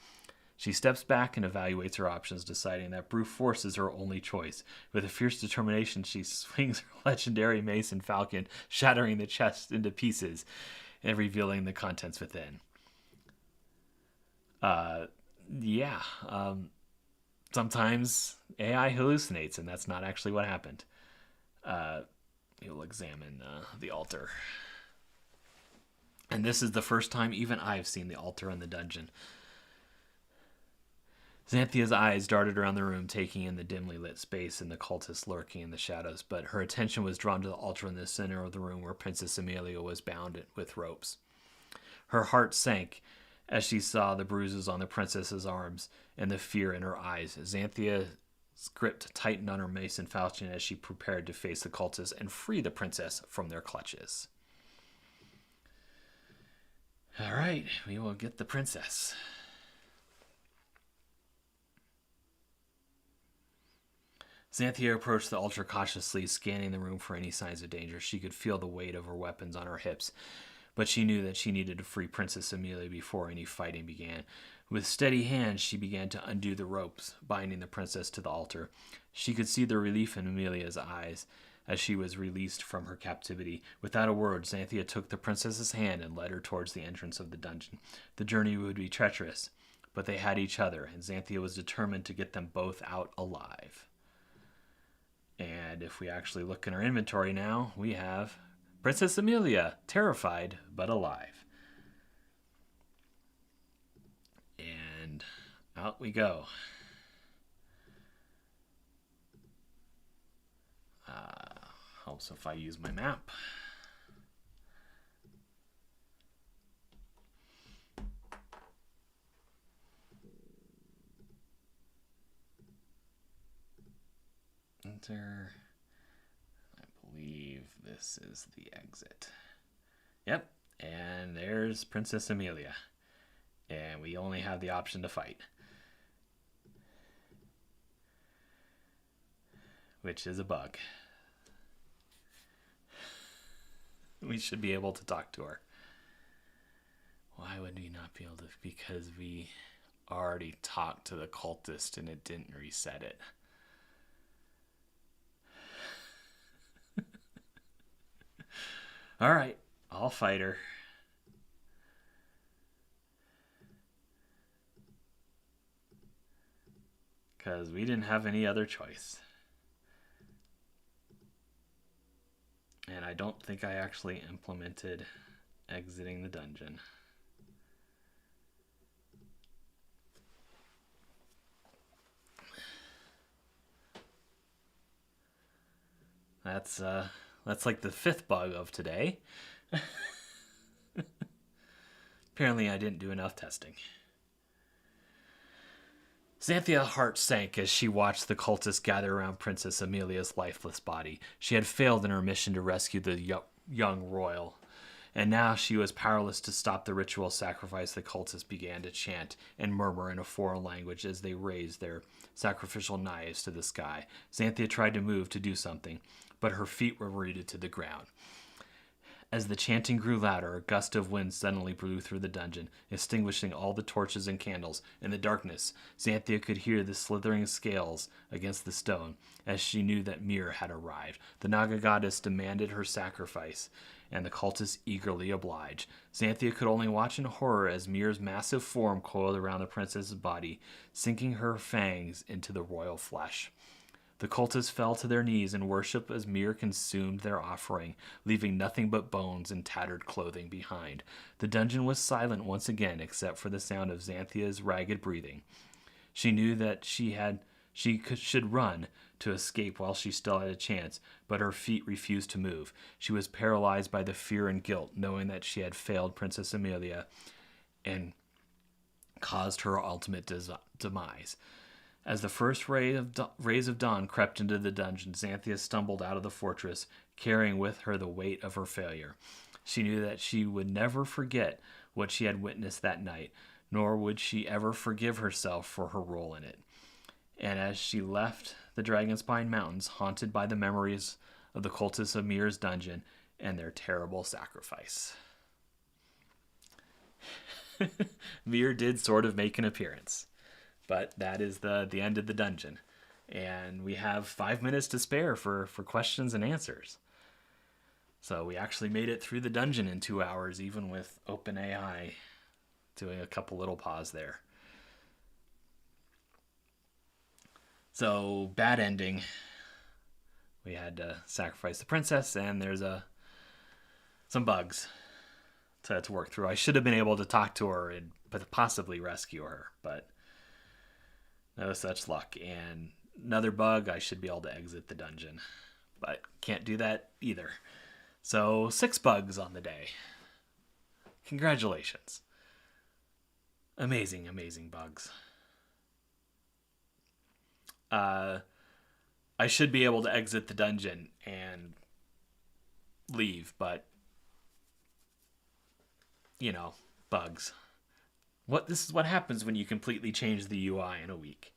She steps back and evaluates her options, deciding that brute force is her only choice. With a fierce determination, she swings her legendary mace and falcon, shattering the chest into pieces and revealing the contents within. Sometimes AI hallucinates, and that's not actually what happened. You'll examine the altar. And this is the first time even I've seen the altar in the dungeon. Xanthia's eyes darted around the room, taking in the dimly lit space and the cultists lurking in the shadows, but her attention was drawn to the altar in the center of the room where Princess Amelia was bound with ropes. Her heart sank as she saw the bruises on the princess's arms and the fear in her eyes. Xanthia's grip tightened on her mace and falchion as she prepared to face the cultists and free the princess from their clutches. All right, we will get the princess. Xanthia approached the altar cautiously, scanning the room for any signs of danger. She could feel the weight of her weapons on her hips, but she knew that she needed to free Princess Amelia before any fighting began. With steady hands, she began to undo the ropes, binding the princess to the altar. She could see the relief in Amelia's eyes as she was released from her captivity. Without a word, Xanthia took the princess's hand and led her towards the entrance of the dungeon. The journey would be treacherous, but they had each other, and Xanthia was determined to get them both out alive. And if we actually look in our inventory now, we have Princess Amelia, terrified but alive. And out we go. Helps if I use my map. Enter. I believe this is the exit. Yep, and there's Princess Amelia. And we only have the option to fight, which is a bug. We should be able to talk to her. Why would we not be able to? Because we already talked to the cultist and it didn't reset it. All right, I'll fight her. Because we didn't have any other choice. And I don't think I actually implemented exiting the dungeon. That's like the fifth bug of today. Apparently I didn't do enough testing. Xanthia's heart sank as she watched the cultists gather around Princess Amelia's lifeless body. She had failed in her mission to rescue the young royal, and now she was powerless to stop the ritual sacrifice. The cultists began to chant and murmur in a foreign language as they raised their sacrificial knives to the sky. Xanthia tried to move to do something, but her feet were rooted to the ground. As the chanting grew louder, a gust of wind suddenly blew through the dungeon, extinguishing all the torches and candles. In the darkness, Xanthia could hear the slithering scales against the stone, as she knew that Mir had arrived. The Naga goddess demanded her sacrifice, and the cultists eagerly obliged. Xanthia could only watch in horror as Mir's massive form coiled around the princess's body, sinking her fangs into the royal flesh. The cultists fell to their knees in worship as Mir consumed their offering, leaving nothing but bones and tattered clothing behind. The dungeon was silent once again, except for the sound of Xanthia's ragged breathing. She knew that she should run to escape while she still had a chance, but her feet refused to move. She was paralyzed by the fear and guilt, knowing that she had failed Princess Amelia and caused her ultimate demise. As the first rays of dawn crept into the dungeon, Xanthia stumbled out of the fortress, carrying with her the weight of her failure. She knew that she would never forget what she had witnessed that night, nor would she ever forgive herself for her role in it. And as she left the Dragonspine Mountains, haunted by the memories of the cultists of Mir's dungeon and their terrible sacrifice. Mir did sort of make an appearance. But that is the end of the dungeon. And we have 5 minutes to spare for questions and answers. So we actually made it through the dungeon in 2 hours, even with OpenAI doing a couple little pause there. So, bad ending. We had to sacrifice the princess, and there's some bugs to work through. I should have been able to talk to her and possibly rescue her, but no such luck. And another bug, I should be able to exit the dungeon, but can't do that either. So 6 bugs on the day. Congratulations. Amazing, amazing bugs. I should be able to exit the dungeon and leave, but bugs. This is what happens when you completely change the UI in a week.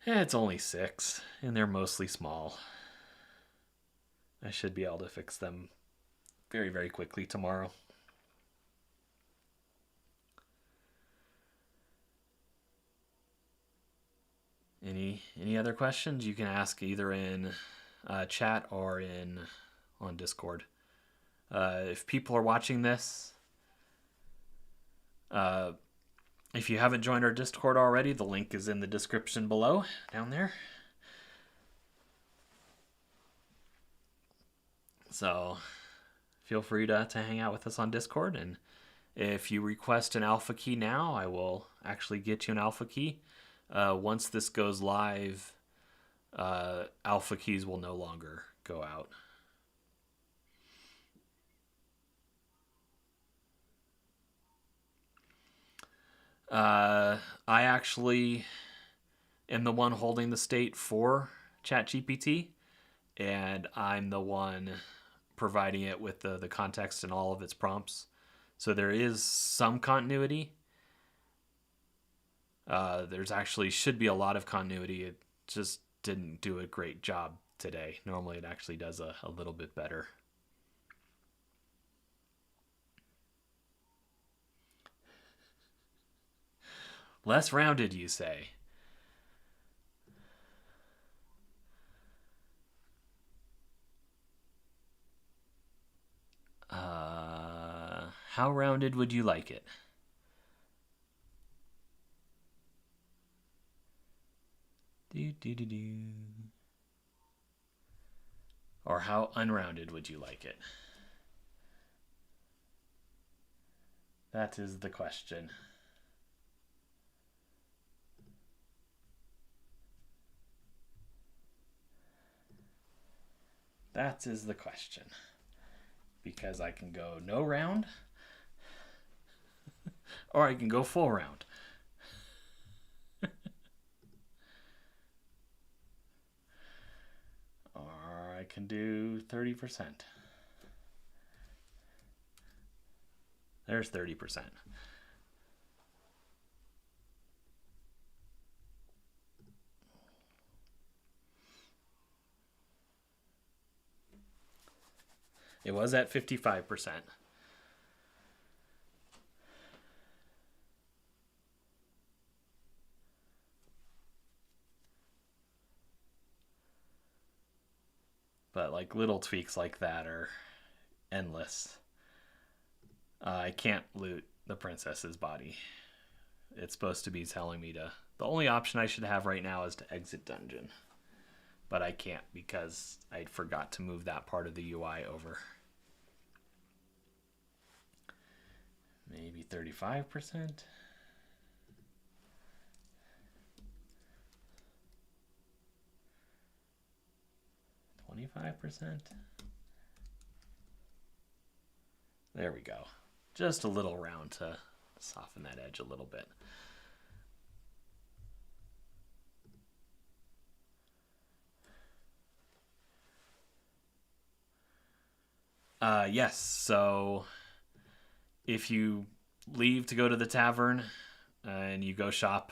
It's only 6, and they're mostly small. I should be able to fix them very, very quickly tomorrow. Any other questions? You can ask either in chat or on Discord. If people are watching this, if you haven't joined our Discord already, the link is in the description below, down there. So feel free to hang out with us on Discord, and if you request an alpha key now, I will actually get you an alpha key. Once this goes live, alpha keys will no longer go out. I actually am the one holding the state for ChatGPT, and I'm the one providing it with the context and all of its prompts. So there is some continuity. There's actually should be a lot of continuity. It just didn't do a great job today. Normally it actually does a little bit better. Less rounded, you say? How rounded would you like it? Or how unrounded would you like it? That is the question. That is the question. Because I can go no round, or I can go full round. Or I can do 30%. There's 30%. It was at 55%. But like little tweaks like that are endless. I can't loot the princess's body. It's supposed to be telling me to... The only option I should have right now is to exit dungeon. But I can't because I forgot to move that part of the UI over. Maybe 35%? 25%? There we go. Just a little round to soften that edge a little bit. Yes, so if you leave to go to the tavern and you go shop,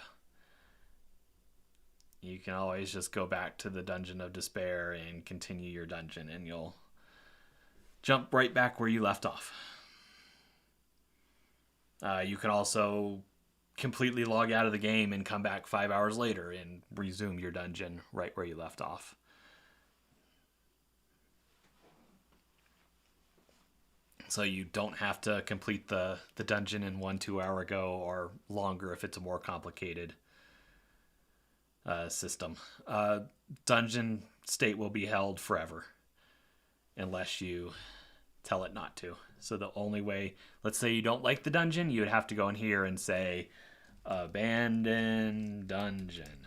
you can always just go back to the Dungeon of Despair and continue your dungeon, and you'll jump right back where you left off. You can also completely log out of the game and come back 5 hours later and resume your dungeon right where you left off. So you don't have to complete the dungeon in 1-2 hour go or longer if it's a more complicated system. Dungeon state will be held forever unless you tell it not to. So the only way, let's say you don't like the dungeon, you would have to go in here and say abandon dungeon.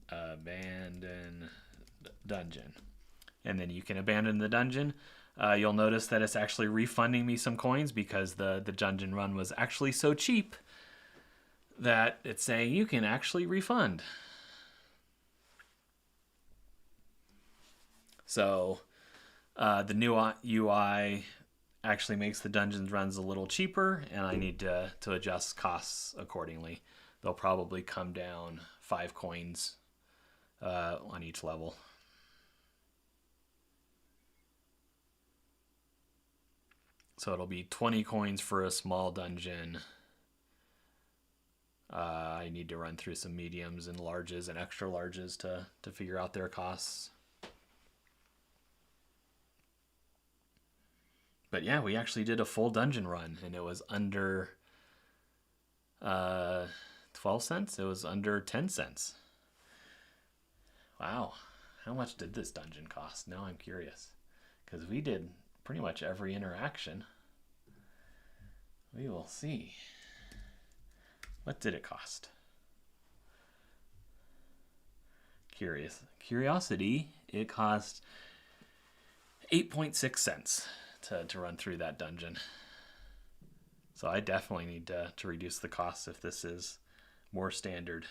Abandon dungeon. and then you can abandon the dungeon. You'll notice that it's actually refunding me some coins because the dungeon run was actually so cheap that it's saying you can actually refund. So the new UI actually makes the dungeons runs a little cheaper, and I need to adjust costs accordingly. They'll probably come down 5 coins on each level. So it'll be 20 coins for a small dungeon. I need to run through some mediums and larges and extra larges to figure out their costs. But yeah, we actually did a full dungeon run, and it was under 12 cents. It was under 10 cents. Wow. How much did this dungeon cost? Now I'm curious. Because we did pretty much every interaction. We will see. What did it cost? Curiosity, it cost 8.6 cents to run through that dungeon. So I definitely need to reduce the costs if this is more standard.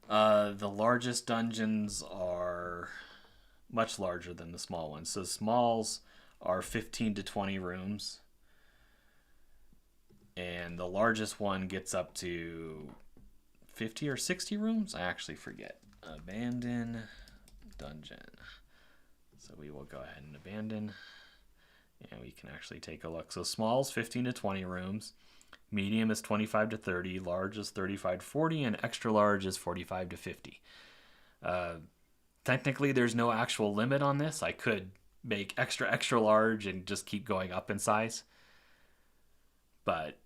The largest dungeons are much larger than the small ones. So smalls are 15 to 20 rooms. And the largest one gets up to 50 or 60 rooms. I actually forget. Abandon dungeon. So we will go ahead and abandon. And we can actually take a look. So small is 15 to 20 rooms. Medium is 25 to 30. Large is 35 to 40. And extra large is 45 to 50. Technically, there's no actual limit on this. I could make extra large and just keep going up in size. But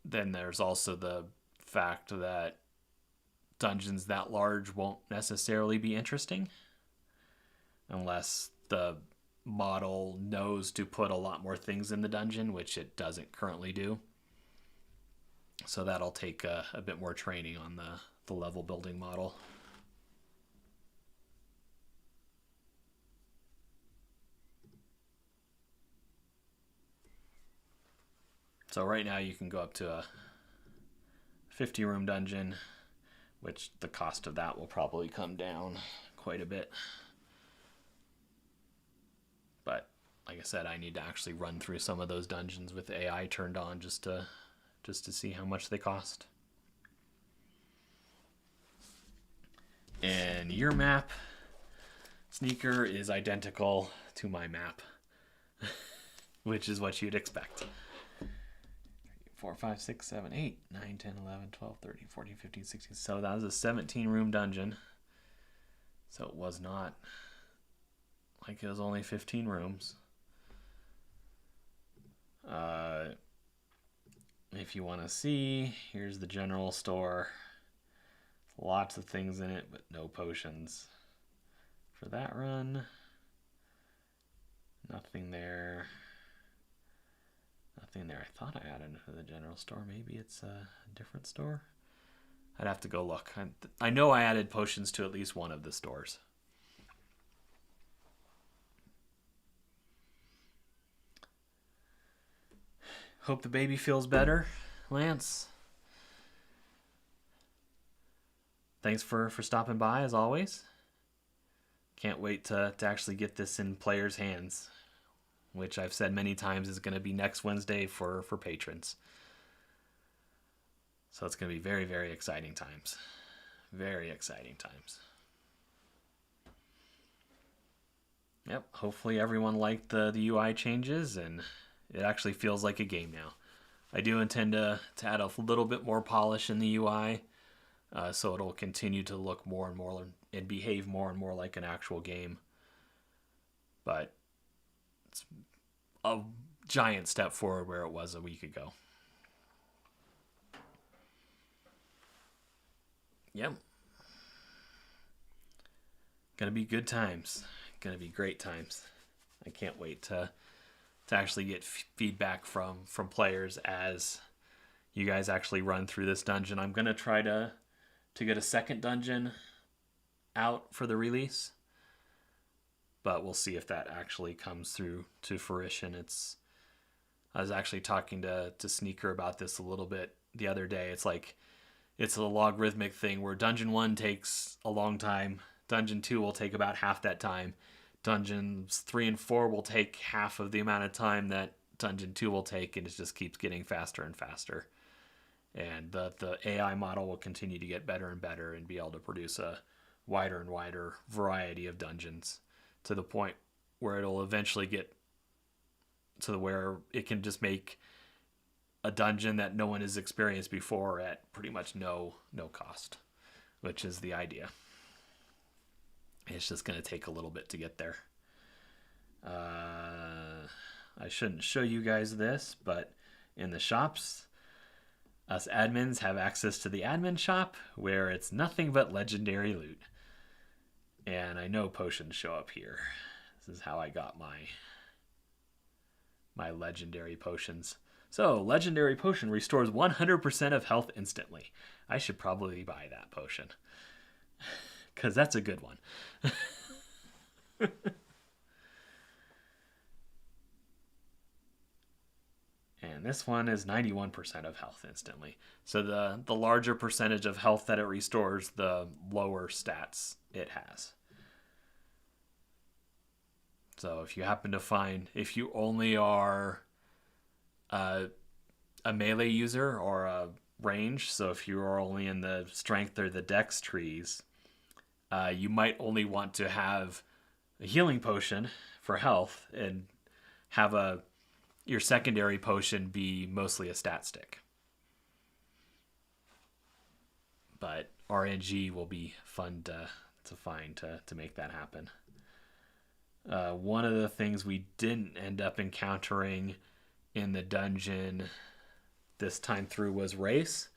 then there's also the fact that dungeons that large won't necessarily be interesting unless the model knows to put a lot more things in the dungeon, which it doesn't currently do. So that'll take a bit more training on the level building model. So right now you can go up to a 50 room dungeon, which the cost of that will probably come down quite a bit. But like I said, I need to actually run through some of those dungeons with AI turned on just to see how much they cost. And your map, Sneaker, is identical to my map, which is what you'd expect. 4, 5, 6, 7, 8, 9, 10, 11, 12, 13, 14, 15, 16. So that was a 17 room dungeon. So it was not like it was only 15 rooms. If you want to see, here's the general store. Lots of things in it, but no potions. For that run, nothing there. Nothing there. I thought I added to the general store. Maybe it's a different store. I'd have to go look. I know I added potions to at least one of the stores. Hope the baby feels better, Lance. Thanks for stopping by, as always. Can't wait to actually get this in players' hands, which I've said many times is going to be next Wednesday for patrons. So it's going to be very, very exciting times. Very exciting times. Yep, hopefully everyone liked the UI changes, and it actually feels like a game now. I do intend to add a little bit more polish in the UI, so it'll continue to look more and more and behave more and more like an actual game. But it's a giant step forward where it was a week ago. Yep. Gonna be good times. Gonna be great times. I can't wait to actually get feedback from players as you guys actually run through this dungeon. I'm gonna try to to get a second dungeon out for the release, but we'll see if that actually comes through to fruition. I was actually talking to Sneaker about this a little bit the other day. It's like it's a logarithmic thing where Dungeon 1 takes a long time, Dungeon 2 will take about half that time, Dungeons 3 and 4 will take half of the amount of time that Dungeon 2 will take, and it just keeps getting faster and faster. And the AI model will continue to get better and better and be able to produce a wider and wider variety of dungeons to the point where it'll eventually get to where it can just make a dungeon that no one has experienced before at pretty much no cost, which is the idea. It's just going to take a little bit to get there. I shouldn't show you guys this, but in the shops, us admins have access to the admin shop where it's nothing but legendary loot. And I know potions show up here. This is how I got my legendary potions. So, legendary potion restores 100% of health instantly. I should probably buy that potion, because that's a good one. And this one is 91% of health instantly. So the larger percentage of health that it restores, the lower stats it has. So if you happen to find, if you only are a melee user or a range, so if you are only in the strength or the dex trees, you might only want to have a healing potion for health and have your secondary potion be mostly a stat stick. But RNG will be fun to find to make that happen. One of the things we didn't end up encountering in the dungeon this time through was race,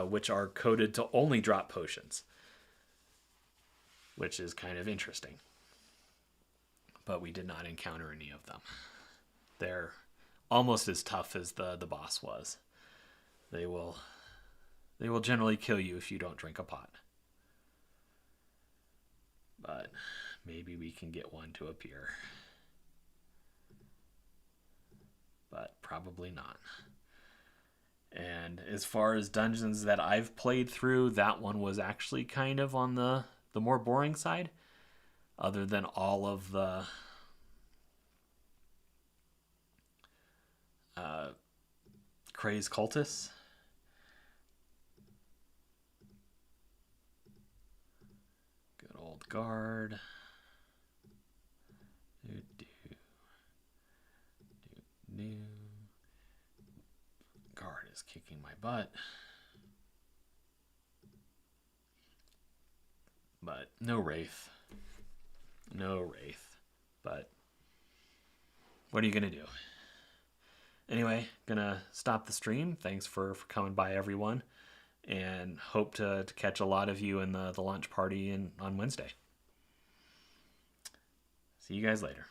which are coded to only drop potions, which is kind of interesting. But we did not encounter any of them. They're almost as tough as the boss was. They will generally kill you if you don't drink a pot. But maybe we can get one to appear. But probably not. And as far as dungeons that I've played through, that one was actually kind of on the more boring side. Other than all of the crazed cultists. Good old guard. Guard is kicking my butt. But no Wraith. No Wraith. But what are you going to do? Anyway, gonna stop the stream. Thanks for coming by, everyone. And hope to catch a lot of you in the launch party on Wednesday. See you guys later.